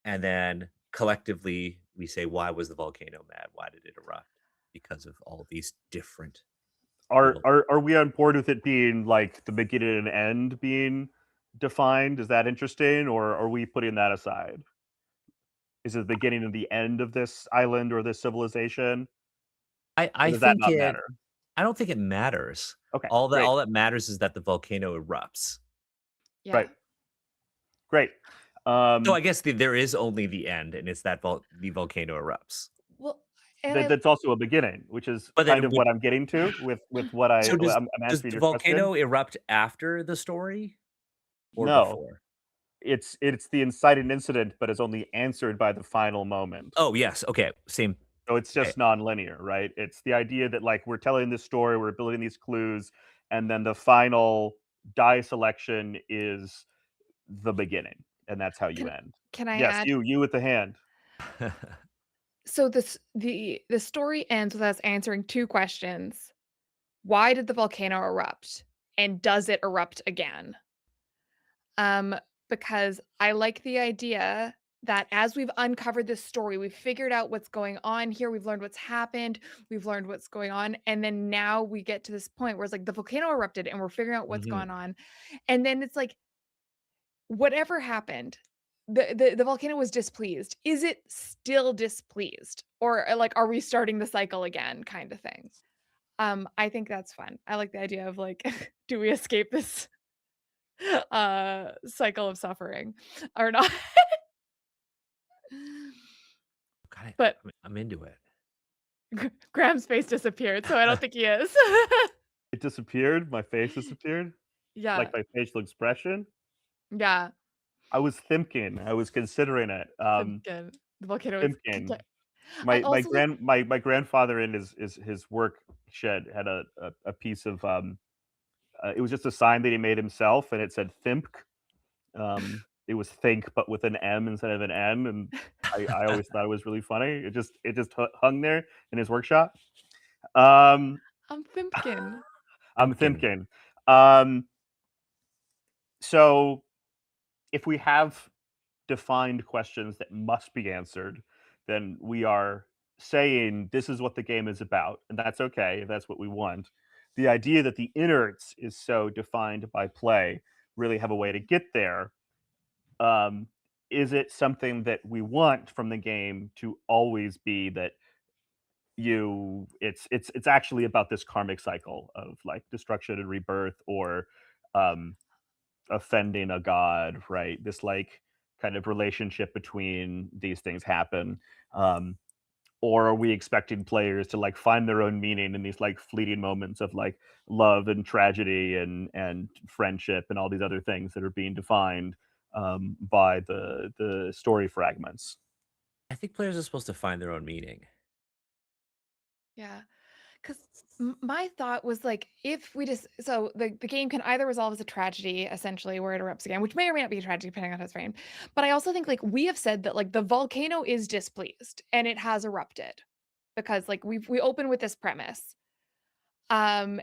and then collectively we say, why was the volcano mad? Why did it erupt? Because of all these different Are little. are are we on board with it being like the beginning and end being defined? Is that interesting, or are we putting that aside? Is it the beginning and the end of this island or this civilization, or I does that think not it matter? I don't think it matters. Okay, All that great, all that matters is that the volcano erupts. Yeah. right, great. So Um, I guess there is only the end, and it's that the volcano erupts. Well, and that I that's also a beginning, which is But kind then of what I'm getting to with what so I'm does answering the your question. volcano erupt after the story or No, before? it's the inciting incident, but it's only answered by the final moment. Oh, yes, okay, same. So it's Okay. just nonlinear, right? It's the idea that like we're telling this story, we're building these clues, and then the final die selection is the beginning, and that's how you can end. can I Yes, add you with the hand. so the story ends with us answering two questions. Why did the volcano erupt? And does it erupt again? Um, because I like the idea that as we've uncovered this story, we've figured out what's going on here, we've learned what's happened, we've learned what's going on, and then now we get to this point where it's like the volcano erupted and we're figuring out what's Mhm. going on. And then it's like, whatever happened, the volcano was displeased. Is it still displeased? Or like, are we starting the cycle again kind of thing? I think that's fun. I like the idea of like, do we escape this cycle of suffering or not? God, But I'm into it. Graham's face disappeared, so I don't think he is. It disappeared. My face disappeared. Yeah, Like my facial expression. yeah. I was thinking. I was considering it. Pumpkin. The volcano is Thinking. I My also like my grandfather in his work shed had a piece of it was just a sign that he made himself, and it said "Thimpk." It was think, but with an M instead of an N, and I always thought it was really funny. It just hung there in his workshop. Um, I'm Thimpkin. I'm Pumpkin. thinking. Um, so if we have defined questions that must be answered, then we are saying this is what the game is about, and that's okay if that's what we want. The idea that the innards is so defined by play, really have a way to get there. Um, is it something that we want from the game to always be that it's actually about this karmic cycle of like destruction and rebirth, or um offending a god, right? This like kind of relationship between these things happen. Um, or are we expecting players to like find their own meaning in these like fleeting moments of like love and tragedy and friendship and all these other things that are being defined by the story fragments? I think players are supposed to find their own meaning. Yeah. 'Cause my thought was like, if we just so the game can either resolve as a tragedy, essentially, where it erupts again, which may or may not be a tragedy depending on how it's framed. But I also think like we have said that like the volcano is displeased and it has erupted because like we open with this premise. And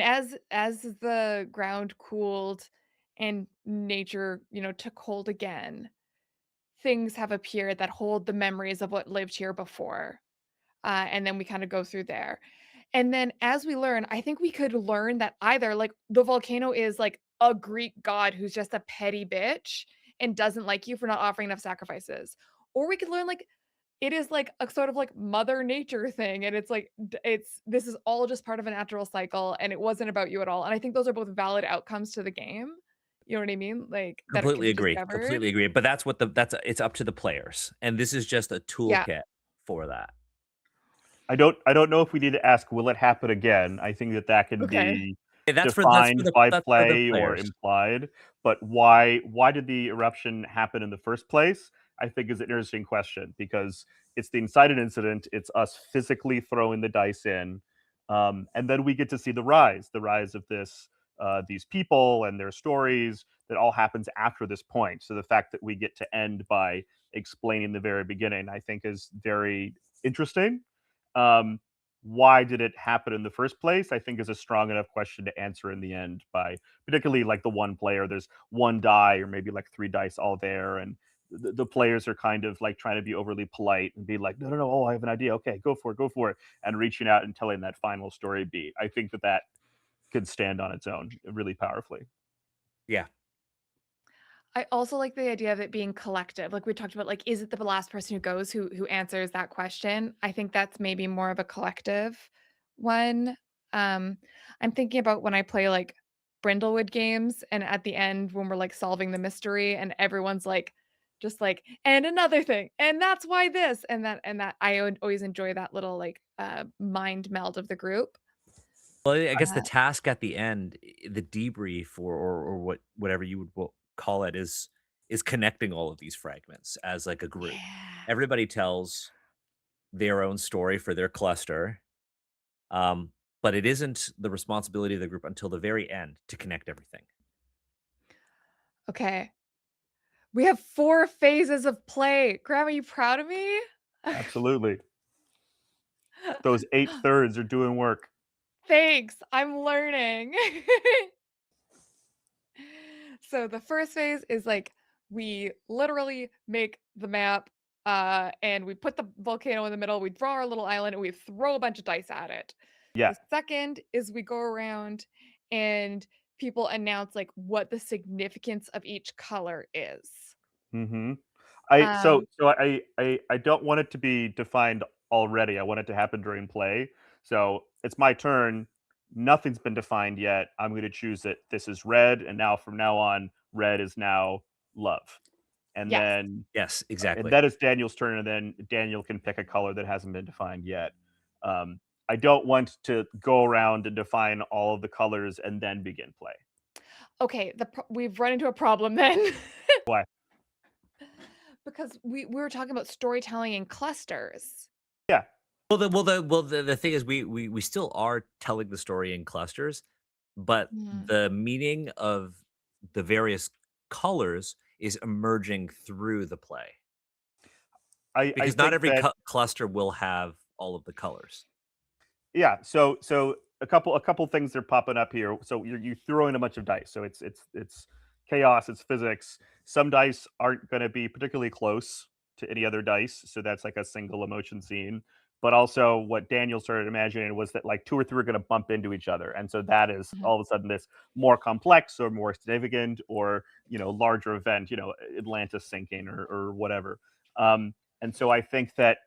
as the ground cooled and nature, took hold again, things have appeared that hold the memories of what lived here before. And then we kind of go through there. And then as we learn, I think we could learn that either like the volcano is like a Greek god who's just a petty bitch and doesn't like you for not offering enough sacrifices. Or we could learn like it is like a sort of like mother nature thing, and it's like this is all just part of a natural cycle, and it wasn't about you at all. And I think those are both valid outcomes to the game. You know what I mean? Like that it can Completely be agree. discovered. Completely agree. But that's what it's up to the players. And this is just a Yeah. toolkit for that. I don't know if we need to ask, will it happen again? I think that that can Okay. be Eh, defined by that's for the play or players. implied, but why did the eruption happen in the first place? I think is an interesting question because it's the incited incident. It's us physically throwing the dice in, and then we get to see the rise of these people and their stories. That all happens after this point. So the fact that we get to end by explaining the very beginning, I think, is very interesting. um, why did it happen in the first place? I think is a strong enough question to answer in the end by particularly like the one player. There's one die or maybe like three dice all there, and the players are kind of like trying to be overly polite and be like, no, no, no, oh, I have an idea. Okay, go for it, and reaching out and telling that final story beat. I think that that could stand on its own really powerfully. Yeah. I also like the idea of it being collective. Like we talked about, like, is it the last person who goes who answers that question? I think that's maybe more of a collective one. Um, I'm thinking about when I play like Brindlewood games, and at the end when we're like solving the mystery, and everyone's like, just like, and another thing, and that's why this, and that I would always enjoy that little like mind meld of the group. Well, I guess the Uh, task at the end, the debrief or whatever you would call it is connecting all of these fragments as like a group. yeah. Everybody tells their own story for their cluster. Um, but it isn't the responsibility of the group until the very end to connect everything. Okay. We have 4 phases of play. Graham, are you proud of me? Absolutely, those eight thirds are doing work. Thanks, I'm learning. So the first phase is like we literally make the map, and we put the volcano in the middle, we draw our little island, and we throw a bunch of dice at it. Yeah. The second is we go around and people announce like what the significance of each color is. Hmm. I don't want it to be defined already. I want it to happen during play. So it's my turn. Nothing's been defined yet. I'm going to choose that this is red, and now from now on, red is now love. And Yes. then Yes, and exactly. that is Daniel's turn, and then Daniel can pick a color that hasn't been defined yet. Um, I don't want to go around and define all of the colors and then begin play. Okay, we've run into a problem then. Why? Because we were talking about storytelling in clusters. Yeah. The thing is we still are telling the story in clusters, but Mm. the meaning of the various colors is emerging through the play I because not think every that cluster will have all of the colors. Yeah, so a couple things are popping up here. So you throw in a bunch of dice. So it's chaos, it's physics. Some dice aren't going to be particularly close to any other dice, so that's like a single emotion scene. But also, what Daniel started imagining was that like two or three are going to bump into each other, and so that is Mhm. all of a sudden this more complex or more significant or larger event. Atlantis sinking or whatever. Um, and so I think that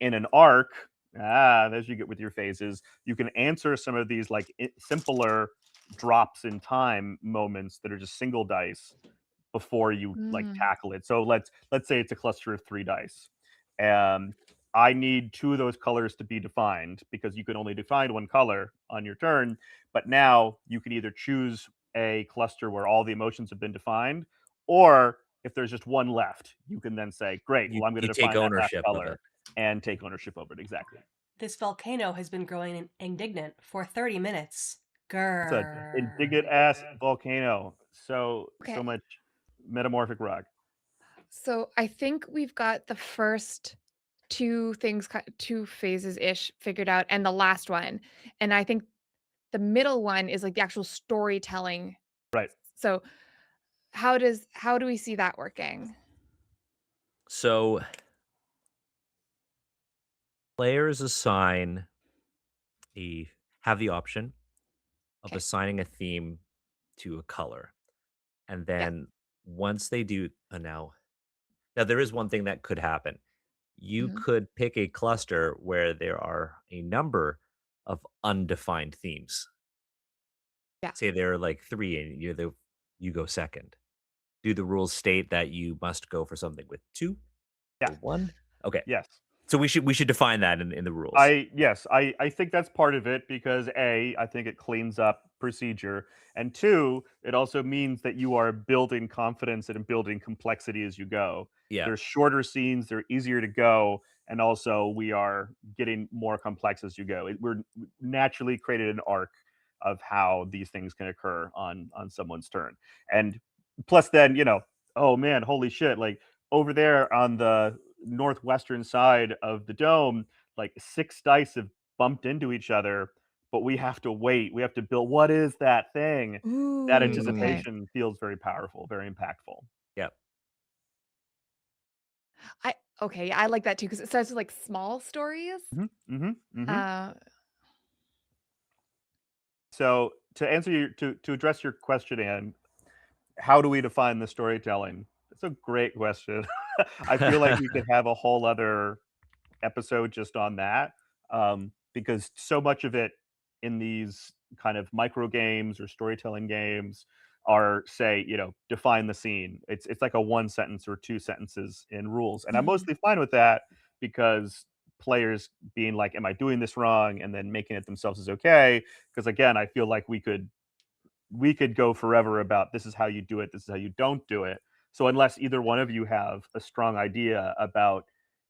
in an arc, as you get with your phases, you can answer some of these like simpler drops in time moments that are just single dice before you like Mm. tackle it. So let's say it's a cluster of three dice. Um, I need two of those colors to be defined because you can only define one color on your turn. But now you can either choose a cluster where all the emotions have been defined, or if there's just one left, you can then say, "Great, You well, I'm going to you take define that last ownership of color it. and take ownership over it." Exactly. This volcano has been growing indignant for 30 minutes. It's a Grrr. indignant ass volcano. So Okay. much metamorphic rock. So I think we've got the first 2 things 2 phases-ish figured out, and the last one. And I think the middle one is like the actual storytelling. Right. So how do we see that working? So players assign a have the option of Okay. assigning a theme to a color. And Yeah. then once they do now there is one thing that could happen. you Mhm. could pick a cluster where there are a number of undefined themes. Yeah. Say there are like 3 and you go second. Do the rules state that you must go for something with 2 Yeah. or 1? Okay. Yes. So we should define that in the rules. I think that's part of it because A, I think it cleans up procedure, and 2, it also means that you are building confidence and building complexity as you go. Yeah. There's shorter scenes, they're easier to go, and also we are getting more complex as you go. We're naturally created an arc of how these things can occur on someone's turn. And plus then, oh man, holy shit, like over there on the northwestern side of the dome, like 6 dice have bumped into each other, but we have to wait. We have to build what is that thing? That Ooh, okay. Mm, anticipation feels very powerful, very impactful. yeah. I okay, I like that too because it starts with, like, small stories. Mhm, mhm, mhm. Uh, So to answer to address your question, Anne, how do we define the storytelling? It's a great question. I feel like we could have a whole other episode just on that, because so much of it in these kind of micro games or storytelling games are say, define the scene. It's like a one sentence or two sentences in rules, and I'm mhm. mostly fine with that because players being like, "Am I doing this wrong?" and then making it themselves is okay. Because again, I feel like we could go forever about this is how you do it, this is how you don't do it. So unless either one of you have a strong idea about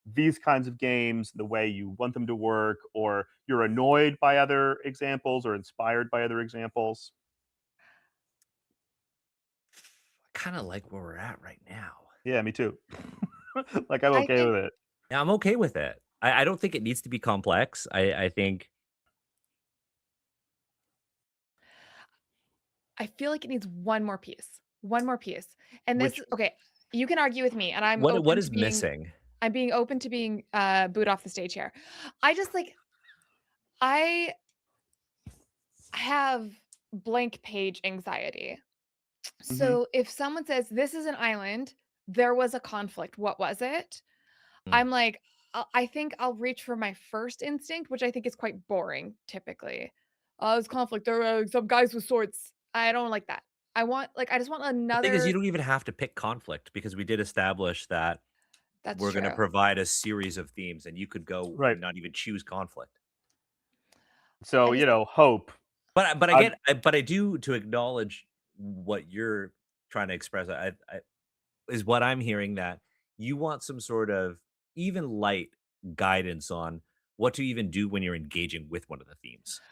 these kinds of games, the way you want them to work, or you're annoyed by other examples or inspired by other examples. I kind of like where we're at right now. Yeah, me too. Like I'm I okay think with it. Yeah, I'm okay with it. I don't think it needs to be complex. I think I feel like it needs one more piece, and this Which is okay, you can argue with me, and what is missing? I'm being open to being, booed off the stage here. I just, like I have blank page anxiety. Mhm. So if someone says, "This is an island, there was a conflict, what was it?" Mm. I'm like, I think I'll reach for my first instinct, which I think is quite boring typically. There's conflict. There are some guys with swords. I don't like that. I just want The thing is, you another. don't even have to pick conflict because we did establish that That's we're going to true. provide a series of themes, and you could go Right. and not even choose conflict. So, I just hope. But I I'm get but I do to acknowledge what you're trying to express. I is what I'm hearing that you want some sort of even light guidance on what to even do when you're engaging with one of the themes.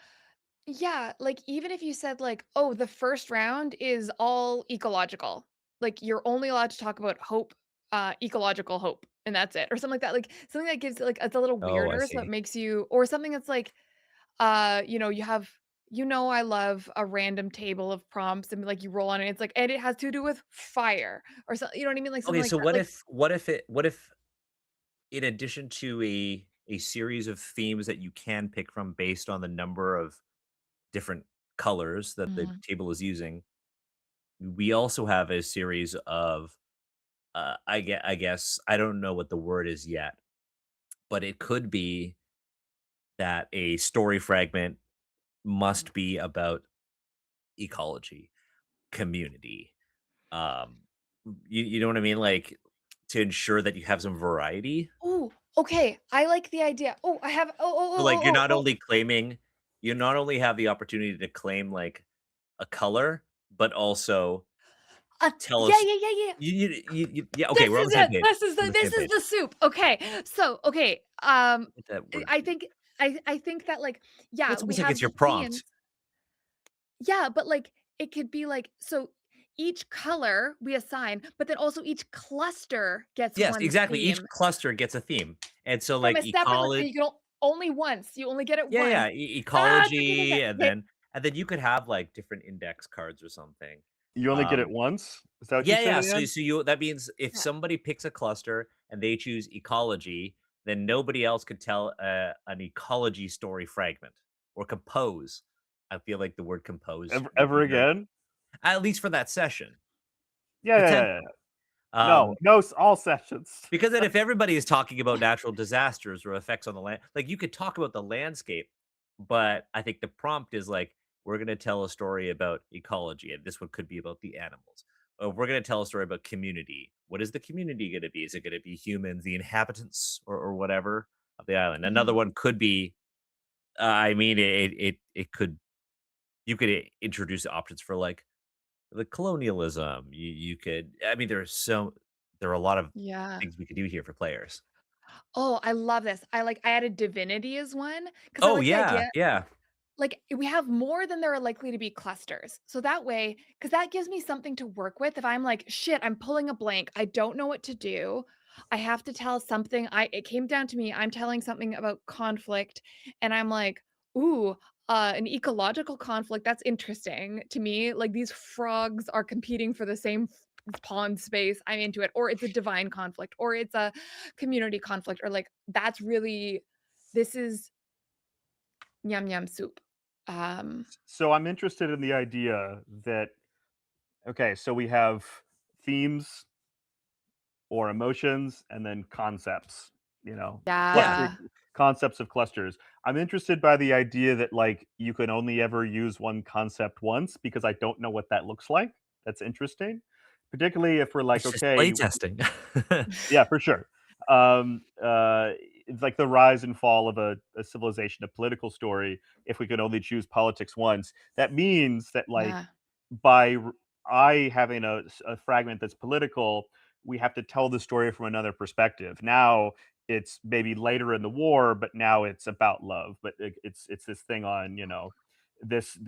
Yeah, like even if you said like, "Oh, the first round is all ecological." Like you're only allowed to talk about hope, ecological hope, and that's it. Or something like that. Like something that gives like it's a little Oh, I weirder so it see. makes you or something that's like you have I love a random table of prompts and like you roll on it. It's like and it has to do with fire or something. You know what I mean? Like something Okay, like so that. Like what if in addition to a series of themes that you can pick from based on the number of different colors that the Mhm. table is using, we also have a series of I guess I don't know what the word is yet, but it could be that a story fragment must be about ecology, community. Um, you know what I mean? Like to ensure that you have some variety. Oh, okay. I like the idea. Oh, I have So like oh. you not only have the opportunity to claim like a color, but also tell Yeah, us yeah, yeah, yeah. yeah, okay, This we're on is the same it. page. We're on the This same is page. the soup. Okay. So, okay, Get that word I soup. think I think that, like, Well, yeah, it's we almost like have it's your the themes. prompt. Yeah, but, like, it could be, like so each color we assign, but then also each cluster gets Yes, one exactly. Each theme cluster gets a theme. And so from like a separate ecology, you can only once. You only get it yeah, once. yeah, Ah, okay, okay, okay. ecology, Okay. and then you could have like different index cards or something. You only get it Um, once? Is that what you yeah, said, yeah. Ann? So you that means if Yeah. somebody picks a cluster and they choose ecology, then nobody else could tell an ecology story fragment or compose. I feel like the word compose Ever would ever be very again? at least for that session. Yeah, yeah, Potential. yeah, yeah. No, no, all sessions. Because then if everybody is talking about natural disasters or effects on the land, like you could talk about the landscape, but I think the prompt is like, we're going to tell a story about ecology, and this one could be about the animals. Or we're going to tell a story about community. What is the community going to be? Is it going to be humans, the inhabitants, or whatever of the island? Another Mhm. one could be, I mean, it could you could introduce options for like the colonialism. You could, I mean, there are a lot of Yeah. things we could do here for players. Oh, I love this. I added divinity as one because I Oh, like the yeah, idea yeah. like, we have more than there are likely to be clusters. So that way, because that gives me something to work with if I'm like, "Shit, I'm pulling a blank. I don't know what to do. I have to tell something." I it came down to me, I'm telling something about conflict, and I'm like, "Ooh, an ecological conflict, that's interesting to me. Like, these frogs are competing for the same pond space. I'm into it." Or it's a divine conflict, or it's a community conflict, or like, that's really this is yum yum soup. Um, So I'm interested in the idea that okay, so we have themes or emotions and then concepts, Yeah. cluster yeah. concepts of clusters. I'm interested by the idea that like you can only ever use one concept once because I don't know what that looks like. That's interesting. Particularly if we're like, It's just okay, playtesting. yeah, for sure. It's like the rise and fall of a civilization, a political story. If we could only choose politics once, that means that like Yeah. by I having a fragment that's political, we have to tell the story from another perspective. Now it's maybe later in the war, but now it's about love. But it's this thing on this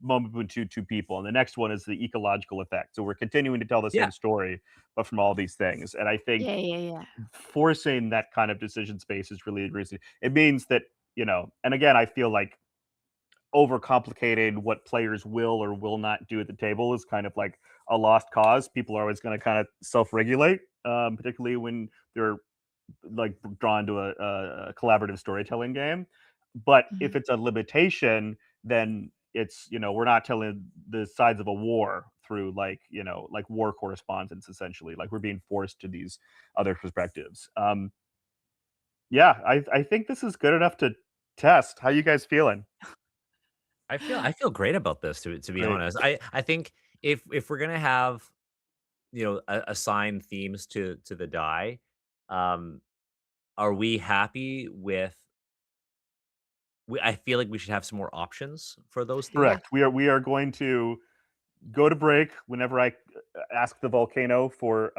moment between two people, and the next one is the ecological effect. So we're continuing to tell the Yeah. same story, but from all these things. And I think Yeah, yeah, yeah. forcing that kind of decision space is really interesting. It means that and again, I feel like overcomplicating what players will or will not do at the table is kind of like a lost cause. People are always going to kind of self-regulate, particularly when they're like drawn to a collaborative storytelling game. But if Mhm. it's a limitation, then it's we're not telling the sides of a war through like like war correspondence essentially. Like we're being forced to these other perspectives. Yeah, I think this is good enough to test. How you guys feeling? I feel great about this, to be Great. honest. I think if we're gonna have, assign themes to the die, um, are we happy with I feel like we should have some more options for those themes. Yeah. Correct. We are going to go to break whenever I ask the volcano for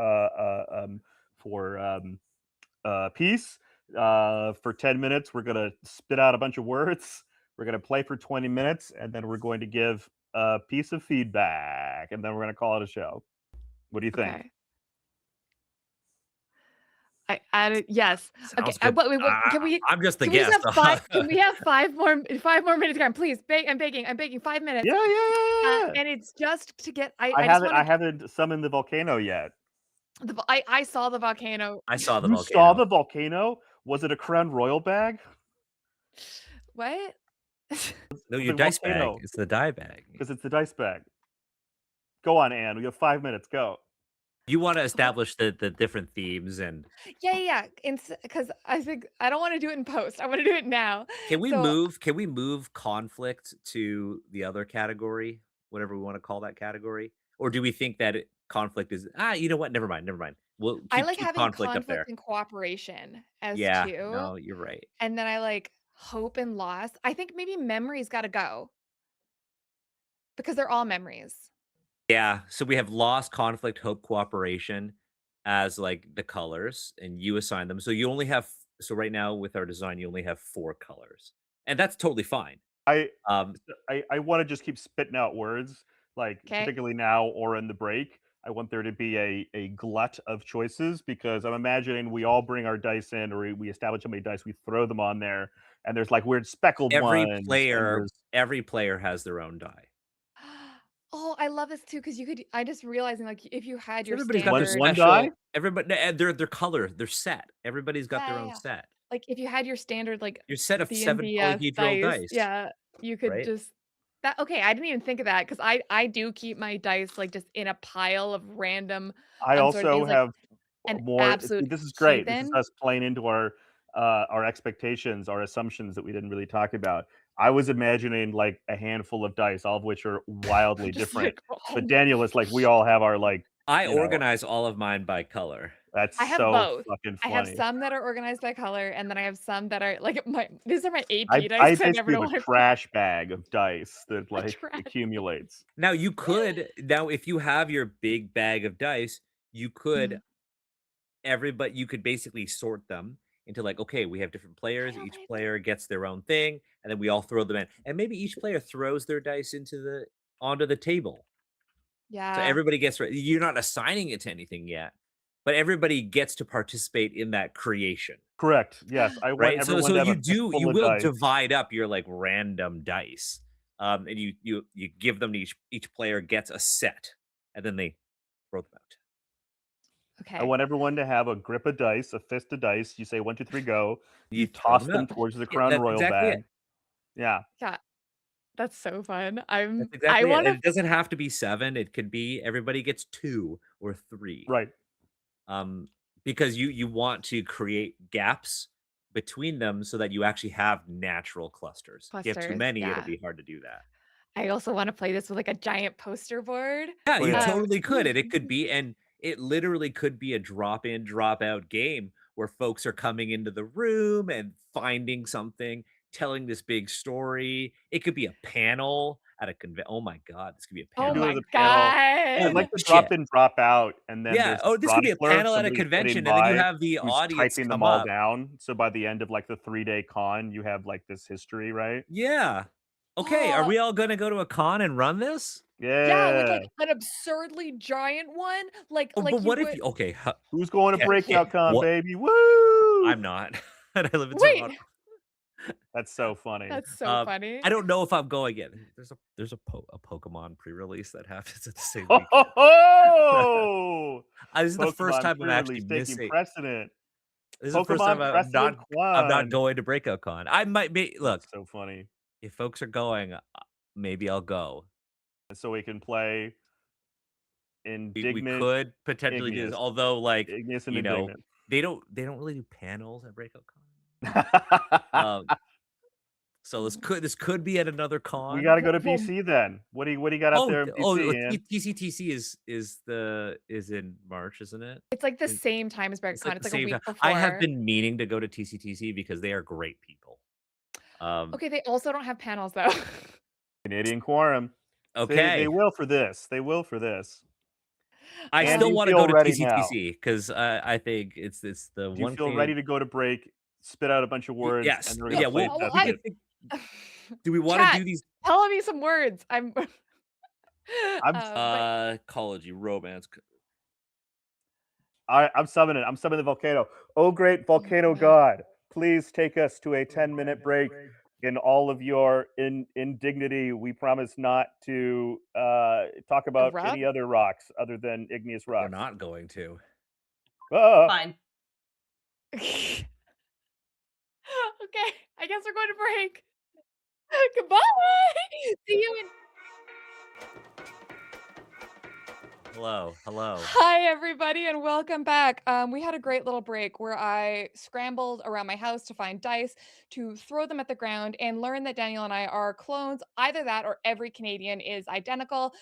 peace. For 10 minutes, we're gonna spit out a bunch of words. We're gonna play for 20 minutes, and then we're going to give a piece of feedback, and then we're gonna call it a show. What do you think? Okay. I added yes. Okay, Sounds good. wait, I'm just the can we just guest. have 5 can we have 5 more minutes, Karen, please, I'm begging, 5 minutes. Yeah, yeah, yeah, yeah. And it's just to get I I just haven't I wanna haven't summoned the volcano yet. I saw the volcano. I saw the You saw volcano. the volcano? Was it a Crown Royal bag? What? No, your The dice bag. volcano, It's the die bag. because it's the dice bag. Go on, Anne. We have 5 minutes. Go. You wanna establish the different themes, and Yeah, yeah, because I think I don't wanna do it in post, I wanna do it now. So, can we move conflict to the other category, whatever we wanna call that category? Or do we think that conflict is, you know what? Never mind, never mind. We'll I keep like keep having conflict up conflict there. and cooperation as Yeah, 2, no, you're right. and then I like hope and loss. I think maybe memory's gotta go because they're all memories. Yeah, so we have loss, conflict, hope, cooperation as, like, the colors, and you assign them. So you only have so right now with our design, you only have 4 colors, and that's totally fine. I Um, I wanna just keep spitting out words, like, Okay. particularly now or in the break. I want there to be a glut of choices because I'm imagining we all bring our dice in or we establish how many dice, we throw them on there, and there's, like, weird speckled ones, and there's every player has their own die. Oh, I love this too because you could I just realizing, like, if you had So your everybody's got one their standard one die? special everybody and their color, their set. Everybody's got their yeah, own yeah. set. Like, if you had your standard, like, Your set of 7 D&D polyhedral dice, dice, yeah, you could right? just Okay, I didn't even think of that because I do keep my dice, like, just in a pile of random, I sort of also things, like have an more. See, absolute this is great. This is heathen. us playing into our expectations, our assumptions that we didn't really talk about. I was imagining like a handful of dice, all of which are wildly Just different. like, oh But Daniel is like, we all have our like, I you know, organize all of mine by color. that's I have so both. fucking I have funny. some that are organized by color, and then I have some that are like these are my AP dice I 'cause I never basically have know a what I put trash bag of dice that a like trash. accumulates. Now if you have your big bag of dice, you could Mhm. everybody you could basically sort them into like, okay, we have different I players, know, each but I player gets their own thing, and then we all throw them in. And maybe each player throws their dice into the onto the table. So yeah. everybody gets you're not assigning it to anything yet, but everybody gets to participate in that creation. Correct. Yes, I want Right? everyone So to have you a do fistful you of will dice. divide up your, like, random dice, and you give them to each player gets a set, and then they throw them out. I Okay. want everyone to have a grip of dice, a fist of dice. You say 1, 2, 3, go. You You throw toss them them out. towards the Yeah, Crown that's Royal exactly it. bag. Yeah, Yeah, that's so fun. That's I exactly it, and wanna it doesn't have to be 7, it could be everybody gets 2 or 3, right. um, because you want to create gaps between them so that you actually have natural clusters. If you have too clusters, many, it'll yeah. be hard to do that. I also wanna play this with, like, a giant poster board. Yeah, Oh you yeah. totally could, and it could be and it literally could be a drop in, drop out game where folks are coming into the room and finding something, telling this big story. It could be a panel at a oh my god, this could be a Oh Do panel it at as my a panel. I holy god. like the drop shit. in, drop out, and then Yeah, there's the oh, this could be a chronicler, panel at a somebody sitting convention, and then you by have the who's audience typing them come all up. down. So by the end of like the 3-day con, you have like this history, right? Yeah. Okay, are Oh, we all gonna go to a con and run this? yeah, with, like, Yeah. an absurdly giant one, Oh, but you what if would you okay, Who's going to okay, breakout con, what baby? Woo! I'm not, and I live in wait, Toronto. That's so funny. that's so I funny. don't know if I'm going yet. There's a Pokemon pre-release that happens at the same Ho, weekend. ho, ho! This is the first Pokemon time I'm actually pre-release taking missing. precedent. This is the first time Pokemon precedent I'm not Quan. going to Breakout Con. I might be look, That's so funny. if folks are going, maybe I'll go. So we can play We Indignant could potentially do this, Igneous. although like, Igneous and you know, Indignant. they don't really do panels at Breakout Con. So this could be at another We con. gotta go to Well, BC then. What do you got out there in BC, Ian? TCTC is in March, isn't it? it's, like, the In same time as It's like BregCon, it's, the like, a same time. week I have before. been meaning to go to TCTC because they are great people. Okay, they also don't have panels, though. Canadian Quorum. They Okay. will for this. They will for this. I And do still you wanna feel go to ready now? TCTC 'cause, I think it's the Do you one feel Canadian ready to go to break, spit out a bunch of words, and yes, then we're gonna yeah, play well, test we I could it? think do we wanna chat, do these tell me some words. I'm But ecology, romance, I'm summoning. I'm summoning the volcano. Oh, great oh volcano god. god, please take us to a 10-minute break. In all of your indignity, we promise not to talk about Erupt? any other rocks other than igneous we're rocks. not going to. Ah, Fine. Okay, I guess we're going to break. Goodbye. See you in Hello, hello. Hi, everybody, and welcome back. We had a great little break where I scrambled around my house to find dice, to throw them at the ground, and learn that Daniel and I are clones. Either that or every Canadian is identical.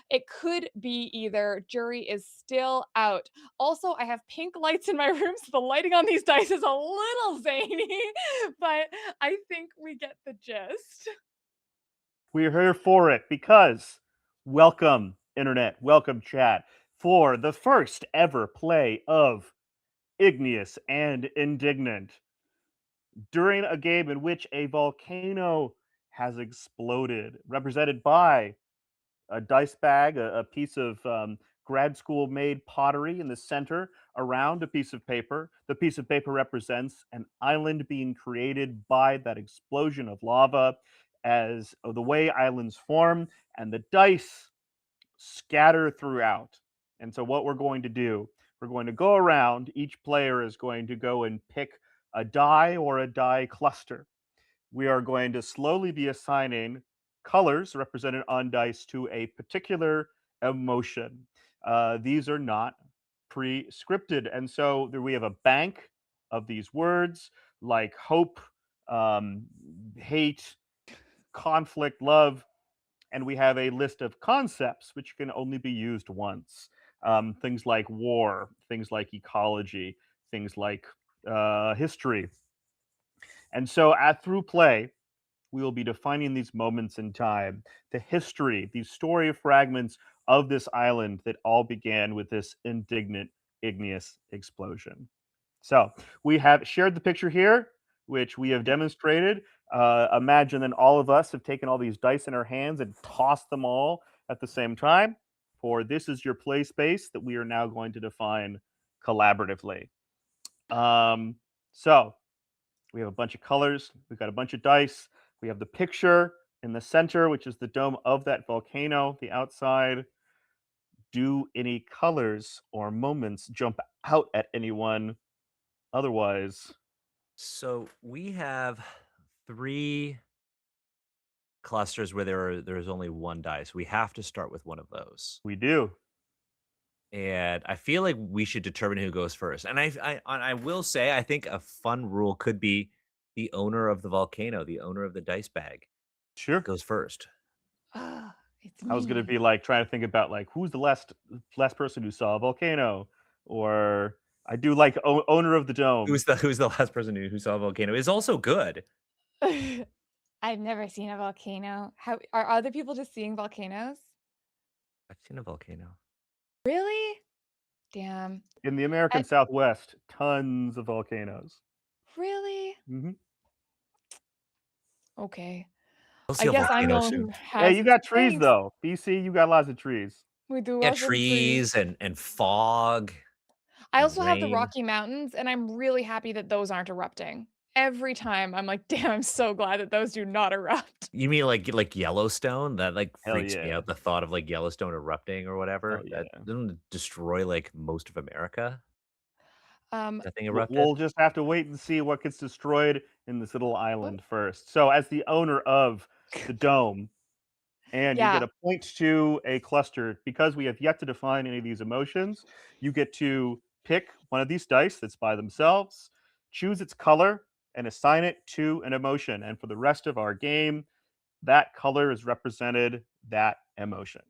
It could be either. Jury is still out. Also, I have pink lights in my room, so the lighting on these dice is a little zany, but I think we get the gist. we're here for it because welcome, internet, welcome, chat, for the first ever play of Igneous and Indignant during a game in which a volcano has exploded, represented by a dice bag, a piece of grad school made pottery in the center around a piece of paper. The piece of paper represents an island being created by that explosion of lava, as the way islands form, and the dice scatter throughout. And so, what we're going to do, we're going to go around. Each player is going to go and pick a die or a die cluster. We are going to slowly be assigning colors represented on dice to a particular emotion. These are not pre-scripted, and so there we have a bank of these words like hope, um, hate, conflict, love, and we have a list of concepts which can only be used once. Things like war, things like ecology, things like history. And so, through play, we will be defining these moments in time, the history, these story fragments of this island that all began with this indignant igneous explosion. So we have shared the picture here, which we have demonstrated. Imagine that all of us have taken all these dice in our hands and tossed them all at the same time. For this is your play space that we are now going to define collaboratively. So we have a bunch of colors. We've got a bunch of dice. We have the picture in the center, which is the dome of that volcano. The outside. Do any colors or moments jump out at anyone? Otherwise, So we have 3 clusters where there's only 1 dice. We have to start with one of those. we do. And I feel like we should determine who goes first. And I will say I think a fun rule could be the owner of the volcano, the owner of the dice bag Sure. goes first. Ah, it's I was gonna me. be like trying to think about like who's the last person who saw a volcano, or I do like owner of the dome. Who's the last person who saw a volcano is also good. I've never seen a volcano. How are other people just seeing volcanoes? I've seen a volcano. Really? Damn. In the American I, Southwest, tons of volcanoes. really? Hmm. Okay. I'll I see a guess I'm the volcano one who soon. Hey, you hasn't. got trees Thanks. though. BC, you got lots of trees. We do Yeah, lots of trees. trees and fog I and also have the rain. Rocky Mountains, and I'm really happy that those aren't erupting. Every time I'm like, damn, I'm so glad that those do not erupt. You mean like Yellowstone? That like Hell freaks me yeah. out. The thought of like Yellowstone erupting or Hell whatever. That yeah. doesn't destroy like most of America. Um, Nothing We'll erupted. just have to wait and see what gets destroyed in this little oh, island first. So, as the owner of the dome, and you get yeah. a point to a cluster because we have yet to define any of these emotions. You get to pick one of these dice that's by themselves, choose its color, and assign it to an emotion. And for the rest of our game, that color is represented that emotion.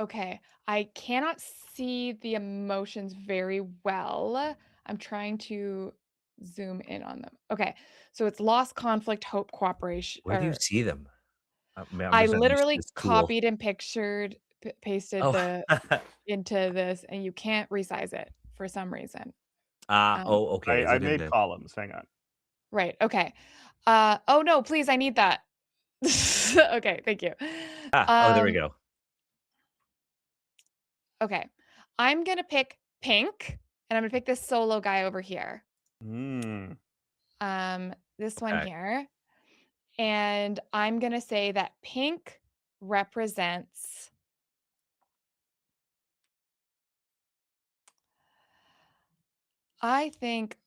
Okay. I cannot see the emotions very well. I'm trying to zoom in on them. Okay. So it's loss, conflict, hope, cooperation, Where do you or see them? I'm I just at literally this tool. copied and pictured, pasted Oh, the into this, and you can't resize it for some reason. Um, oh, okay. Is I it in made the columns. Hang on. right. Okay. Oh no, please, I need that. Okay, thank you. Oh, there we Um, go. okay. I'm gonna pick pink, and I'm gonna pick this solo guy over here. Mm, This one Okay. here. And I'm gonna say that pink represents I think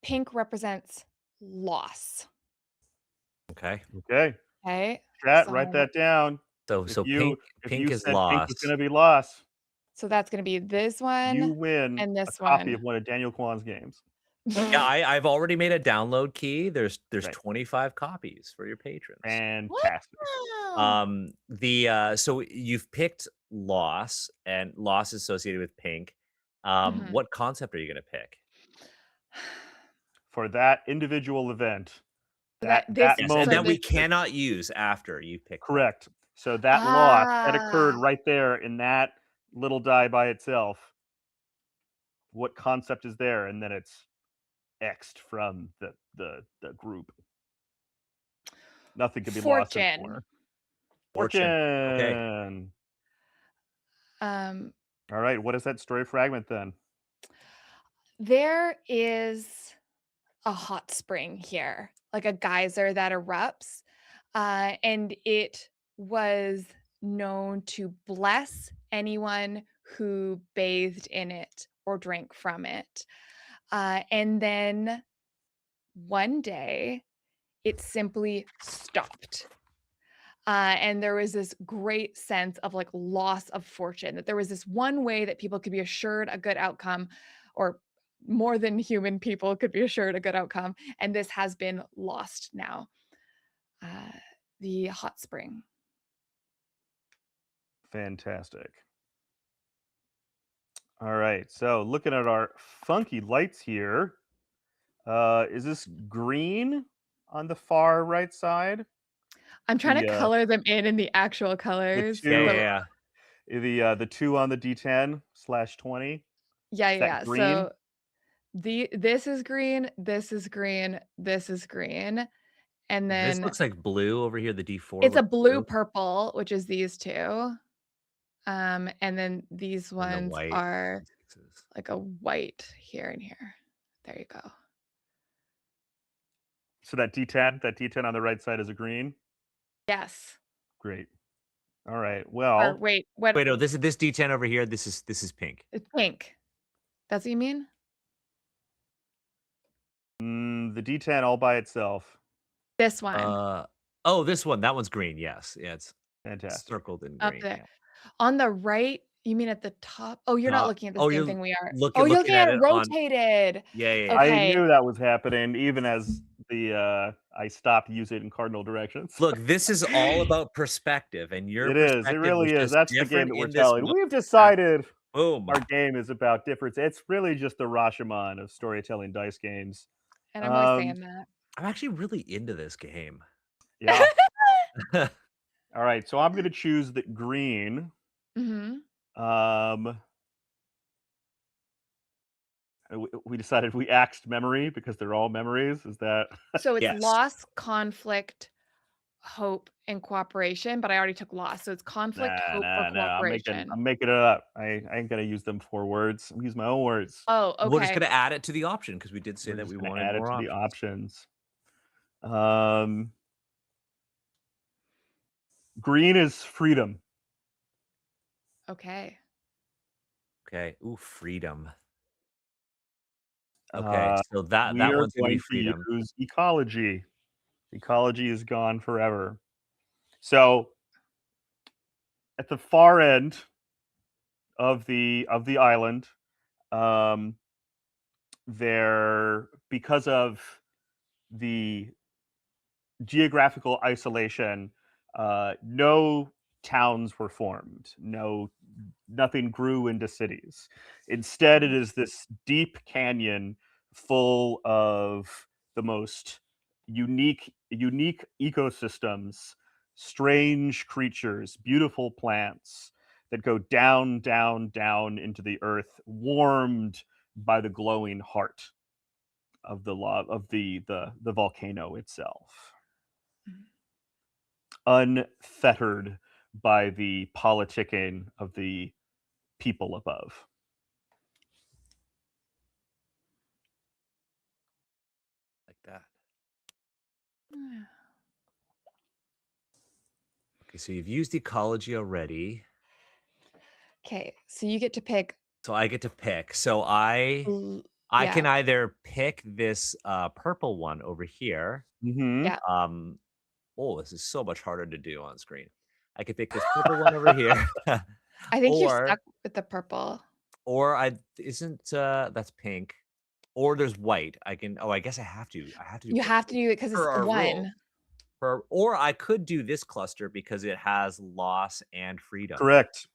pink represents loss. Okay. okay. Okay. Chat, write So that down. So If you pink is said pink was loss. going to be lost, so that's gonna be this you one win and a this copy one. of one of Daniel Kwan's games. Yeah, I've already made a download key. There's Right. 25 copies for your patrons. Fantastic. Wow. So you've picked loss and loss associated with pink. Mhm. What concept are you gonna pick? For that individual event, That that this Yes, and for that moment we this that cannot use after you pick that. correct. So that loss that occurred ah right there in that little die by itself, what concept is there? And then it's X'd from the group. Nothing can be lost fortune. anymore. Fortune. Okay. Fortune. Um All right. What is that story fragment then? there is a hot spring here, like a geyser that erupts. And it was known to bless anyone who bathed in it or drank from it. And then one day, it simply stopped. And there was this great sense of like loss of fortune, that there was this one way that people could be assured a good outcome, or more than human people could be assured a good outcome. And this has been lost now. Uh, the hot spring. Fantastic. All right. So looking at our funky lights here, is this green on the far right side? I'm trying to The color them in the actual the colors, Yeah, yeah, but two yeah. the two on the D10/20. yeah, Is yeah, that yeah. green? So this is green, this is green, this is green, and This then looks like blue over here. The D4 it's a looks blue blue, purple, which is these two. And then these and the ones white are D6s. like a white here and here. There you go. So that D10 on the right side is a green. Yes. Great. All right. Or Well, wait, what? Wait, no, this D10 over here. This is pink. It's pink. That's what you mean? the D10 all by itself. This one Oh, this one. That one's green. Yes, yeah, it's Fantastic. circled in up green. there. Yeah. On the right, you mean at the top? Oh, you're not looking at the Oh, same you're thing we are. looking Oh, you're looking looking at at it it on. rotated. Yeah, yeah, yeah. I Okay. knew that was happening even as I stopped using it in cardinal directions. Look, this is all about perspective, and your It is. It perspective was really is. just That's the game different that we're in this telling. moment. We've decided Boom. our game is about difference. It's really just the Rashomon of storytelling dice games. And I'm always Um, saying that. I'm actually really into this game. yeah. All right. So I'm going to choose the green. Mhm. Um, we decided we axed memory because they're all memories. Is that So it's Yes. loss, conflict, hope, and cooperation, but I already took loss. So it's conflict, nah, hope, or nah, nah. cooperation. I'm making it up. I ain't gonna use them 4 words. I'm use my own words. Oh, We're just okay. gonna add it to the option because we did say We're that just we gonna wanted add it more to the options. options. Green is freedom. Okay. Okay. Ooh, freedom. Okay, Uh, so that we that are one's gonna be going to freedom. use ecology. Ecology is gone forever. So at the far end of the island, um, there because of the geographical isolation, no towns were formed. Nothing grew into cities. Instead, it is this deep canyon full of the most unique ecosystems, strange creatures, beautiful plants that go down, down, down into the earth, warmed by the glowing heart of the volcano itself, Mhm. unfettered by the politicking of the people above. Like that. Yeah. Okay, so you've used ecology already. Okay, so you get to pick. So I get to pick. So I can Yeah, either pick this purple one over here. Mhm. yeah. Um, oh, this is so much harder to do on screen. I could pick this purple one over here. I think you're or stuck with the purple. or I isn't that's pink. Or there's white. I guess I have to do You purple have to do it because it's per the our rule. one. Or I could do this cluster because it has loss and freedom. Correct.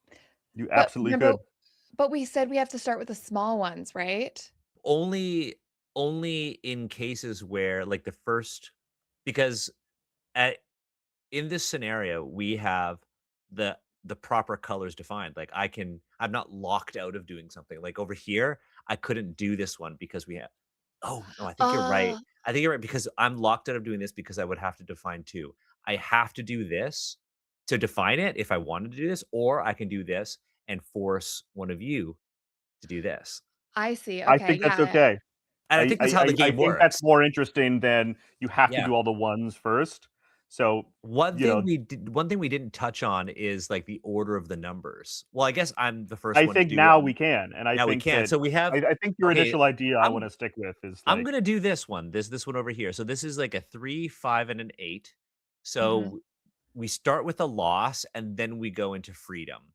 You But absolutely remember, could. but we said we have to start with the small ones, right? Only only in cases where like the first because at in this scenario we have the proper colors defined. Like I'm not locked out of doing something. Like over here, I couldn't do this one because we have oh no, I think you're right. Oh, I think you're right because I'm locked out of doing this because I would have to define two. I have to do this to define it if I wanted to do this, or I can do this and force one of you to do this. I see. I Okay, think that's yeah. okay. And I I think that's I how the I I game think that's works. more interesting than you have to Yeah. do all the ones first. So, One you thing know, we did one thing we didn't touch on is, like, the order of the numbers. Well, I guess I'm the first I one to think do now on we can, and I now we think can. that So we have I think your okay, initial idea I I'm wanna stick with is, I'm like gonna do this one over here. So this is like a 3, 5, and an 8. Mhm. So we start with a loss and then we go into freedom.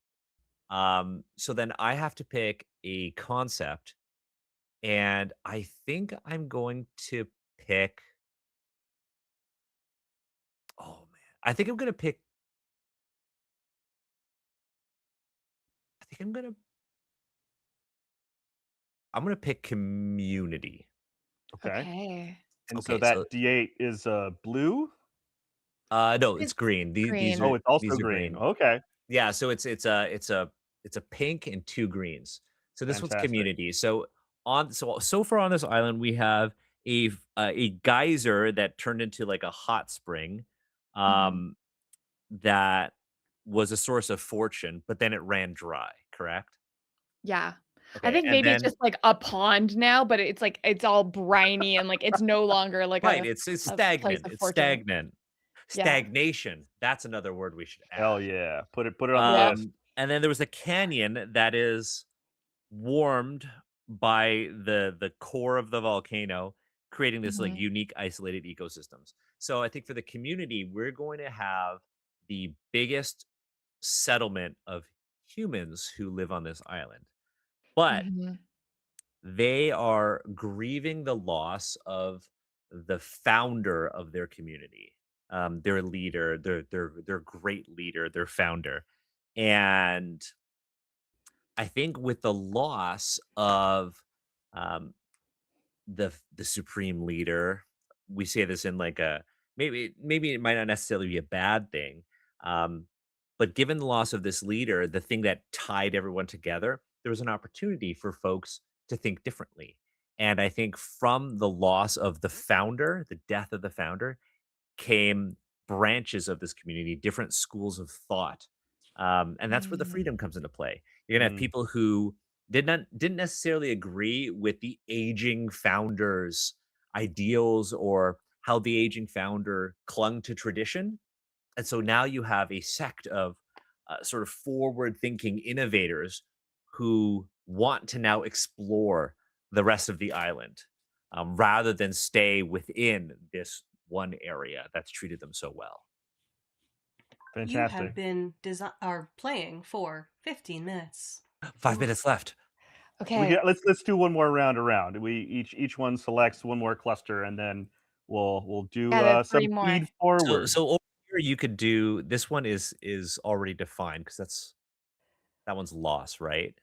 So then I have to pick a concept, and I think I'm going to pick. Oh man, I think I'm gonna pick. I think I'm gonna pick community. Okay. Okay. And so Okay, so that D8 is blue? no, it's It's green. green. Oh, it's also These are green. green. Okay. Yeah, so it's a pink and two greens. So this one's Fantastic. community. So so far on this island we have a geyser that turned into like a hot spring, Mhm. um, that was a source of fortune, but then it ran dry. Correct? Yeah. I Okay, think and maybe it's then just like a pond now, but it's like it's all briny and like it's no longer like right, a it's a place stagnant. of It's fortune. stagnant. Yeah. Stagnation. That's another word we should Hell add. yeah. Put it on the list. And then there was a canyon that is warmed by the core of the volcano, creating this like Mhm. unique isolated ecosystems. So I think for the community, we're going to have the biggest settlement of humans who live on this island. But Mhm. they are grieving the loss of the founder of their community, their leader, their great leader, their founder. And I think with the loss of um, the supreme leader, we say this in like a maybe it might not necessarily be a bad thing, um, but given the loss of this leader, the thing that tied everyone together, there was an opportunity for folks to think differently. And I think from the loss of the founder, the death of the founder, came branches of this community, different schools of thought. And that's where the Mm. freedom comes into play. You're gonna have Mm, people who didn't necessarily agree with the aging founder's ideals or how the aging founder clung to tradition. And so now you have a sect of sort of forward thinking innovators who want to now explore the rest of the island, rather than stay within this one area that's treated them so well. You have fantastic. been or playing for 15 minutes. 5 minutes left. We Okay. get let's do one more round around. We each one selects one more cluster and then we'll do Yeah, the 3 some more. feed So forward. so over here you could do this one is already defined because that one's loss, right?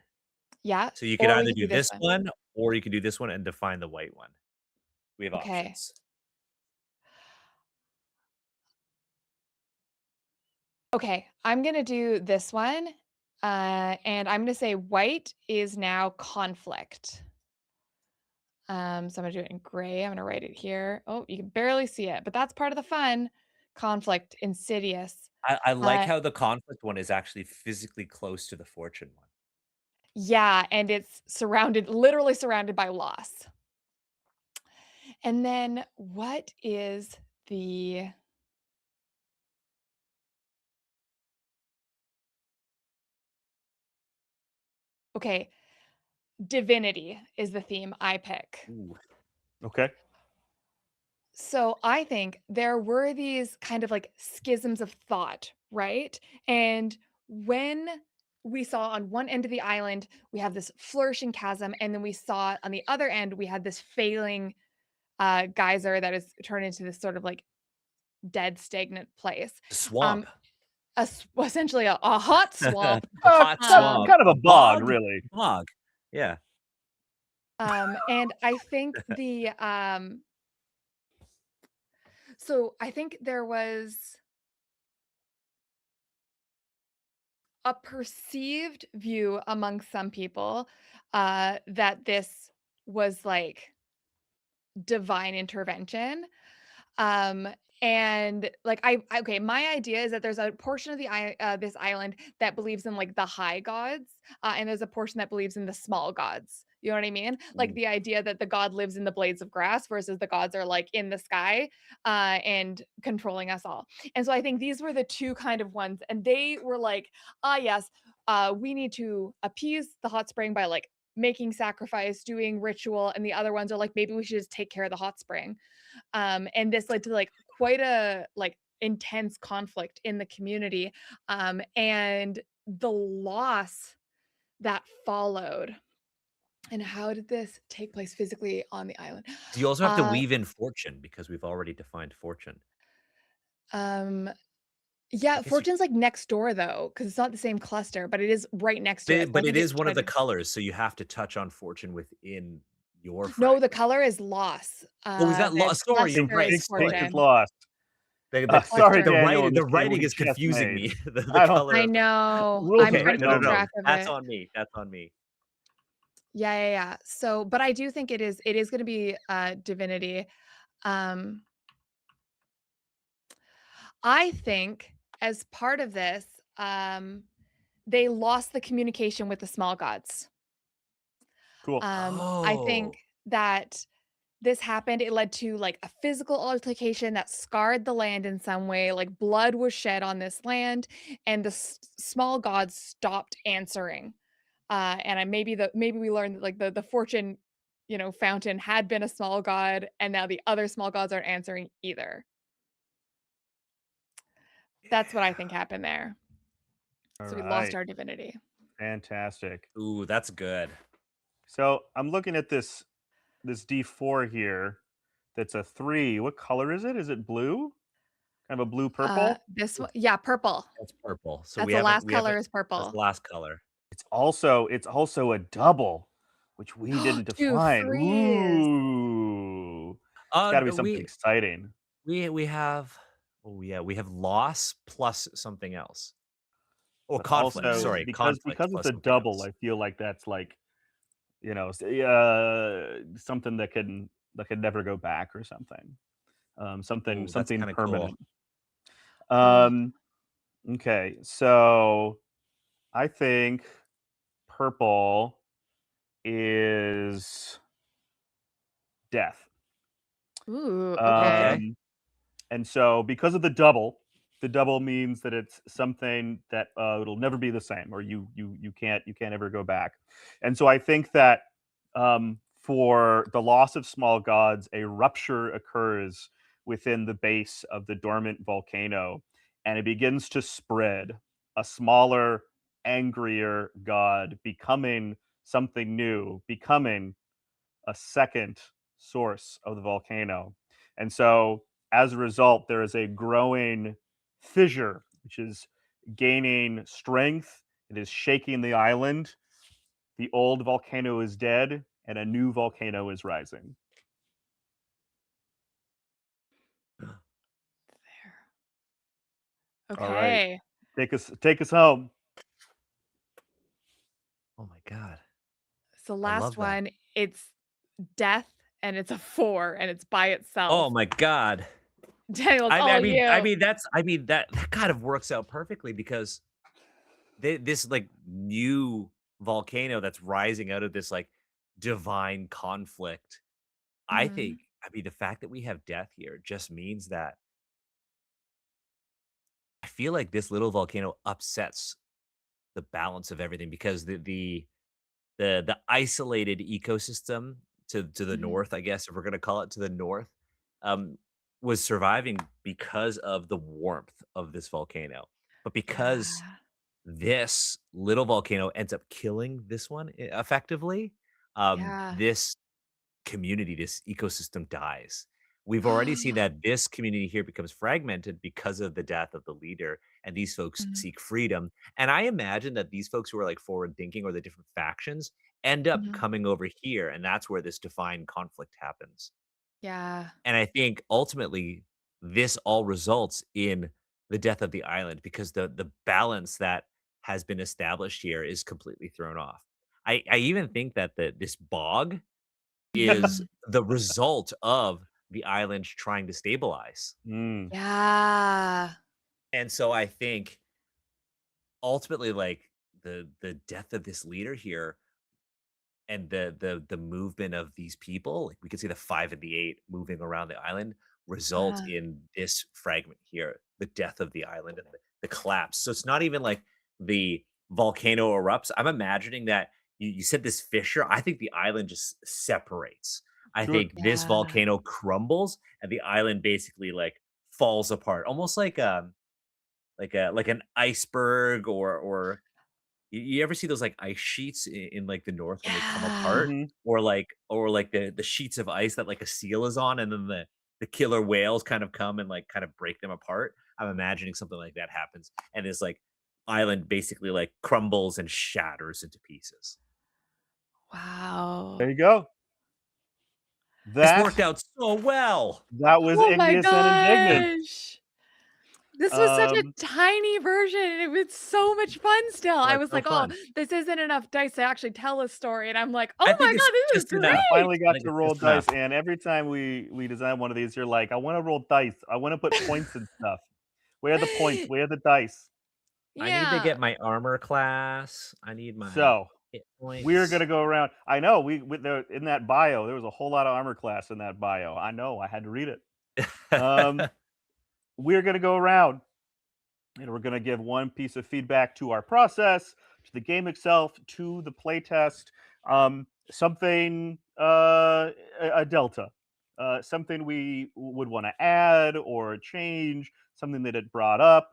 Yeah, So you could or we either could do do this this one. one or you could do this one and define the white one. We have Okay. options. Okay, I'm gonna do this one, and I'm gonna say white is now conflict. So I'm gonna do it in gray. I'm gonna write it here. Oh, you can barely see it, but that's part of the fun. Conflict, insidious. I like Uh, how the conflict one is actually physically close to the fortune one. yeah, and it's surrounded, literally surrounded by loss. And then what is the okay? Divinity is the theme I pick. Ooh. Okay. So I think there were these kind of like schisms of thought, right? And when we saw on one end of the island, we have this flourishing chasm, and then we saw on the other end, we had this failing geyser that is turned into this sort of like dead, stagnant place. The Um, swamp. essentially a hot swamp. A hot swamp. Um, Kind of A a bog, bog? really. Bog. Yeah. and I think so I think there was a perceived view among some people that this was like divine intervention. Um, and like okay, my idea is that there's a portion of this island that believes in like the high gods, and there's a portion that believes in the small gods. You know what I mean? Like Mm. the idea that the god lives in the blades of grass versus the gods are like in the sky, and controlling us all. And so I think these were the two kind of ones, and they were like, ah, yes, we need to appease the hot spring by like making sacrifice, doing ritual, and the other ones are like maybe we should just take care of the hot spring. And this led to like quite a like intense conflict in the community, and the loss that followed. And how did this take place physically on the island? Do you also have to Uh, weave in fortune because we've already defined fortune? um, I yeah, guess you Fortune's, like, next door, though, because it's not the same cluster, but it is right next to it, so I but it think it is one of kind the of. colors, so you have to touch on fortune within your No, the fragment. color is loss. Oh, is that The sorry, you're cluster right, is Pink sorry. is fortune. lost. The The the the Sorry, cluster. the Daniel, writing and the this game writing we is just confusing made. me. The I don't. color I of the know. Rules I'm are okay, trying to written no, keep on no, them. track of that's it. on me, that's on me. Yeah, yeah, yeah. So, but I do think it is gonna be, divinity. Um, I think as part of this, they lost the communication with the small gods. Cool. I think Oh. that this happened, it led to, like, a physical altercation that scarred the land in some way, like, blood was shed on this land, and the small gods stopped answering. And maybe we learned that, like, the fortune, fountain had been a small god, and now the other small gods aren't answering either. That's what I think Yeah. happened there. All So we lost right. our divinity. Fantastic. Ooh, that's good. So I'm looking at this D4 here. That's a 3. What color is it? Is it blue? Kind of a blue purple? This one, yeah, purple. That's purple. So That's the last we color haven't is that's the purple. last color. It's also a double, which we didn't Two define. threes. Ooh. It's got to be No, something exciting. we have oh, yeah, we have loss plus something else. Or But conflict, also Yeah. sorry, conflict because it's plus a something double, else. I feel like that's like, something that could never go back or something. Something Ooh, that's something kinda cool. permanent. Oh, Um, okay, so I think purple is death. ooh, okay. Okay. Um, and so because of the double means that it's something that it'll never be the same, or you can't ever go back. And so I think that for the loss of small gods, a rupture occurs within the base of the dormant volcano, and it begins to spread. A smaller, angrier god becoming something new, becoming a second source of the volcano. And so as a result, there is a growing fissure, which is gaining strength. It is shaking the island. The old volcano is dead, and a new volcano is rising. There. All right. Okay. Take us home. Oh my god. So I last love that. one, it's death, and it's a 4, and it's by Oh itself. my god. Daniel, it's all you. That kind of works out perfectly because this like new volcano that's rising out of this like divine conflict. I Mhm. think, the fact that we have death here just means that I feel like this little volcano upsets the balance of everything because the isolated ecosystem to the Mhm. north, I guess if we're gonna call it to the north, um, was surviving because of the warmth of this volcano. But because Yeah. this little volcano ends up killing this one effectively, Yeah. this community, this ecosystem dies. We've already seen that this community here becomes fragmented because of the death of the leader, and these folks Mhm. seek freedom. And I imagine that these folks who are like forward thinking or the different factions end up Mhm. coming over here, and that's where this defined conflict happens. Yeah. And I think ultimately this all results in the death of the island because the balance that has been established here is completely thrown off. I even think that this bog is Mhm. the result of the island trying to stabilize. Mm. Yeah. And so I think ultimately, like the death of this leader here and the movement of these people, like we can see the 5 and the 8 moving around the island result Uh, in this fragment here, the death of the island and the collapse. So it's not even like the volcano erupts. I'm imagining that you said this fissure. I think the island just separates. I Sure. think this yeah. volcano crumbles and the island basically like falls apart, almost like an iceberg, or you ever see those like ice sheets in like the north when they come Yeah. apart, Hmm. or like the sheets of ice that like a seal is on, and then the killer whales kind of come and like kind of break them apart. I'm imagining something like that happens, and this like island basically like crumbles and shatters into pieces. There Wow. you go. This That worked out so well. that was Oh my igneous and indignant. gosh. This was such a Um, tiny version, and it was so much fun still. I That's was so like, "Oh, fun. this isn't enough dice to actually tell a story," and I'm like, "Oh I my think it's god, this is just I enough. great!" finally I got think to it's roll just enough. dice, and every time we design one of these, you're like, "I wanna roll dice. I wanna put points and stuff. Where are the points? Where are the dice?" I need to get Yeah. my armor class. I need my So, hit we're points. gonna go around. I know we there in that bio, there was a whole lot of armor class in that bio. I know, I had to read it. Um, we're gonna go around, and we're going to give one piece of feedback to our process, to the game itself, to the playtest, something a delta, something we would want to add or change, something that it brought up,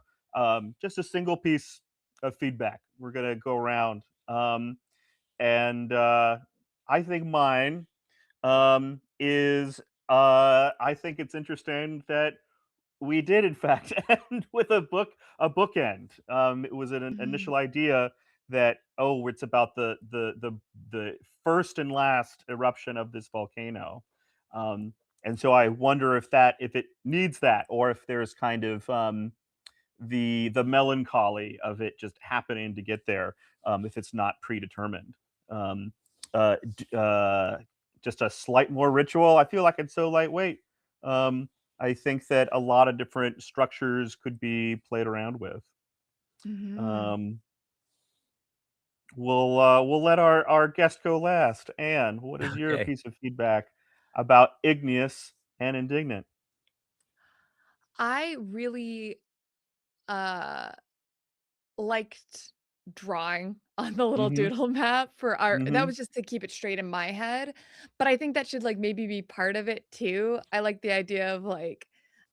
just a single piece of feedback. We're going to go around, and I think mine is I think it's interesting that we did, in fact, end with a bookend. It was an Mhm. initial idea that, oh, it's about the first and last eruption of this volcano, and so I wonder if it needs that, or if there's kind of the melancholy of it just happening to get there, if it's not predetermined. Um, just a slight more ritual. I feel like it's so lightweight. Um, I think that a lot of different structures could be played around with. Mhm. Um, we'll let our guest go last. Anne, what is your Okay. piece of feedback about igneous and indignant? I really, uh liked drawing on the little Hmm. doodle map for our that Hmm. was just to keep it straight in my head, but I think that should, like, maybe be part of it too. I like the idea of, like,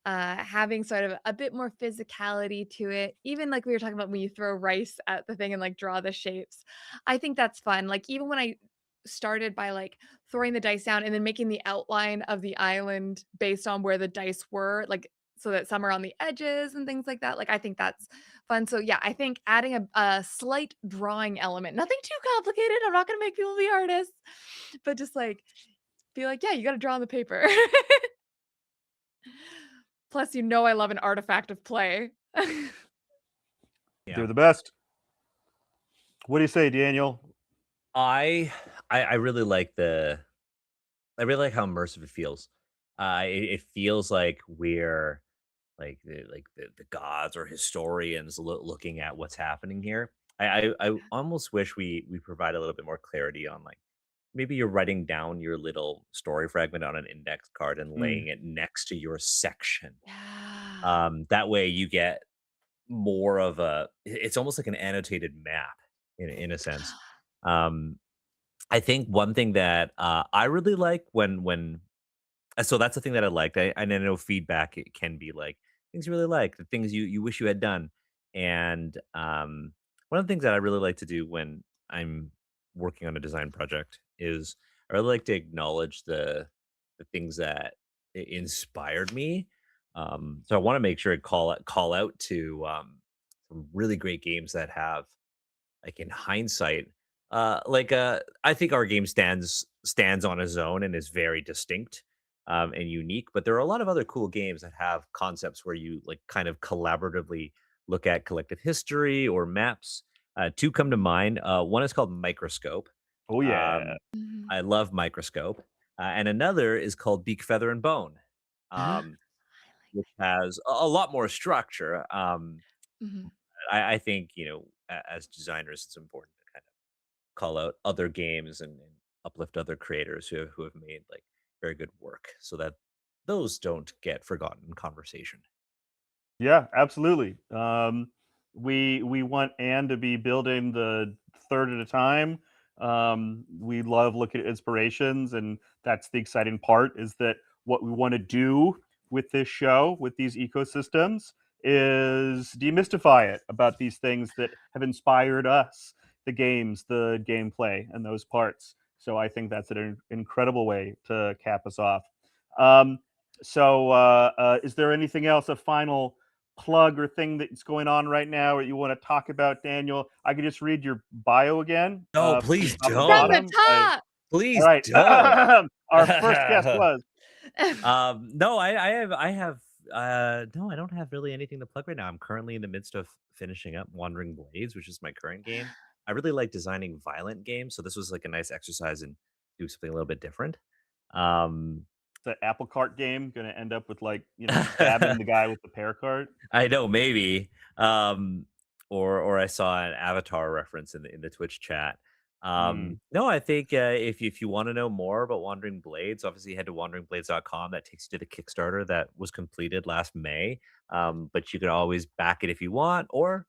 having sort of a bit more physicality to it, even like we were talking about when you throw rice at the thing and, like, draw the shapes. I think that's fun, like, even when I started by, like, throwing the dice down and then making the outline of the island based on where the dice were, like, so that some are on the edges and things like that, like, I think that's fun. So yeah, I think adding a slight drawing element, nothing too complicated. I'm not gonna make people be artists, but just like be like, yeah, you gotta draw on the paper. Plus, I love an artifact of play. Yeah. They're the best. What do you say, Daniel? I I really like I really like how immersive it feels. It feels like we're like the gods or historians looking at what's happening here. I almost wish we provide a little bit more clarity on like maybe you're writing down your little story fragment on an index card and Mm. laying it next to your section. Yeah. That way you get more of it's almost like an annotated map in a sense. Um, I think one thing that I really like so that's the thing that I liked. I know feedback it can be like things you really like, the things you wish you had done. And one of the things that I really like to do when I'm working on a design project is I really like to acknowledge the things that inspired me. So I want to make sure to call out to some really great games that have like in hindsight, I think our game stands on its own and is very distinct and unique. But there are a lot of other cool games that have concepts where you like kind of collaboratively look at collective history or maps. Two come to mind. One is called Microscope. Oh yeah. Um, Mhm. I love Microscope, and another is called Beak, Feather, and Bone, Ah, um, which has a lot more structure. mhm. I think as designers, it's important to kind of call out other games and uplift other creators who have made like very good work so that those don't get forgotten in conversation. Yeah, absolutely. We want Anne to be building the third at a time. We love looking at inspirations, and that's the exciting part is that what we want to do with this show, with these ecosystems, is demystify it about these things that have inspired us, the games, the gameplay, and those parts. So I think that's an incredible way to cap us off. Is there anything else, a final plug or thing that's going on right now, or you want to talk about, Daniel? I could just read your bio again No, from please top to From don't. the bottom. top. All Please right. don't. Our first guest was No, I have no, I don't have really anything to plug right now. I'm currently in the midst of finishing up Wandering Blades, which is my current game. I really like designing violent games, so this was like a nice exercise in doing something a little bit different. Um the apple cart game going to end up with, like, stabbing the guy with the pear cart? I know, maybe. Or I saw an Avatar reference in the Twitch chat. Mm. No, I think if you want to know more about Wandering Blades, obviously head to wanderingblades.com. That takes you to the Kickstarter that was completed last May. But you can always back it if you want, or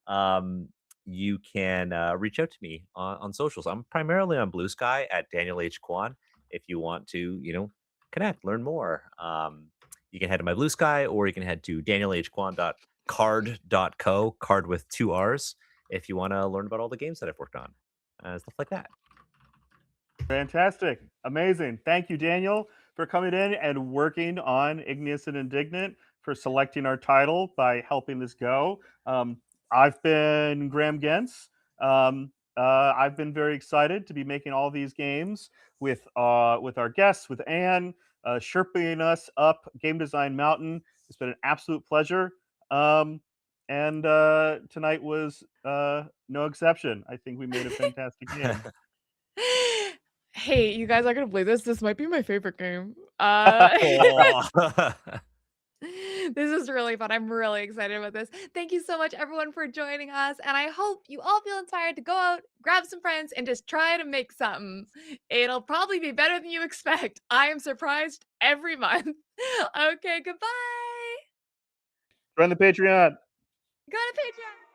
um, you can reach out to me on socials. I'm primarily on Blue Sky at Daniel H. Kwan. If you want to, connect, learn more. You can head to my Blue Sky, or you can head to danielhkwan.card.co, card with 2 R's, if you want to learn about all the games that I've worked on, stuff like that. Fantastic. Amazing. Thank you, Daniel, for coming in and working on Igneous and Indignant, for selecting our title by helping this go. I've been Graham Gens. I've been very excited to be making all these games with our guests, with Anne, sherping us up Game Design Mountain. It's been an absolute pleasure. And tonight was no exception. I think we made a fantastic game. Hey, you guys are gonna believe this. This might be my favorite game. Aw. This is really fun. I'm really excited about this. Thank you so much, everyone, for joining us. And I hope you all feel inspired to go out, grab some friends, and just try to make something. It'll probably be better than you expect. I am surprised every month. Okay, goodbye. Join the Patreon. Go to Patreon.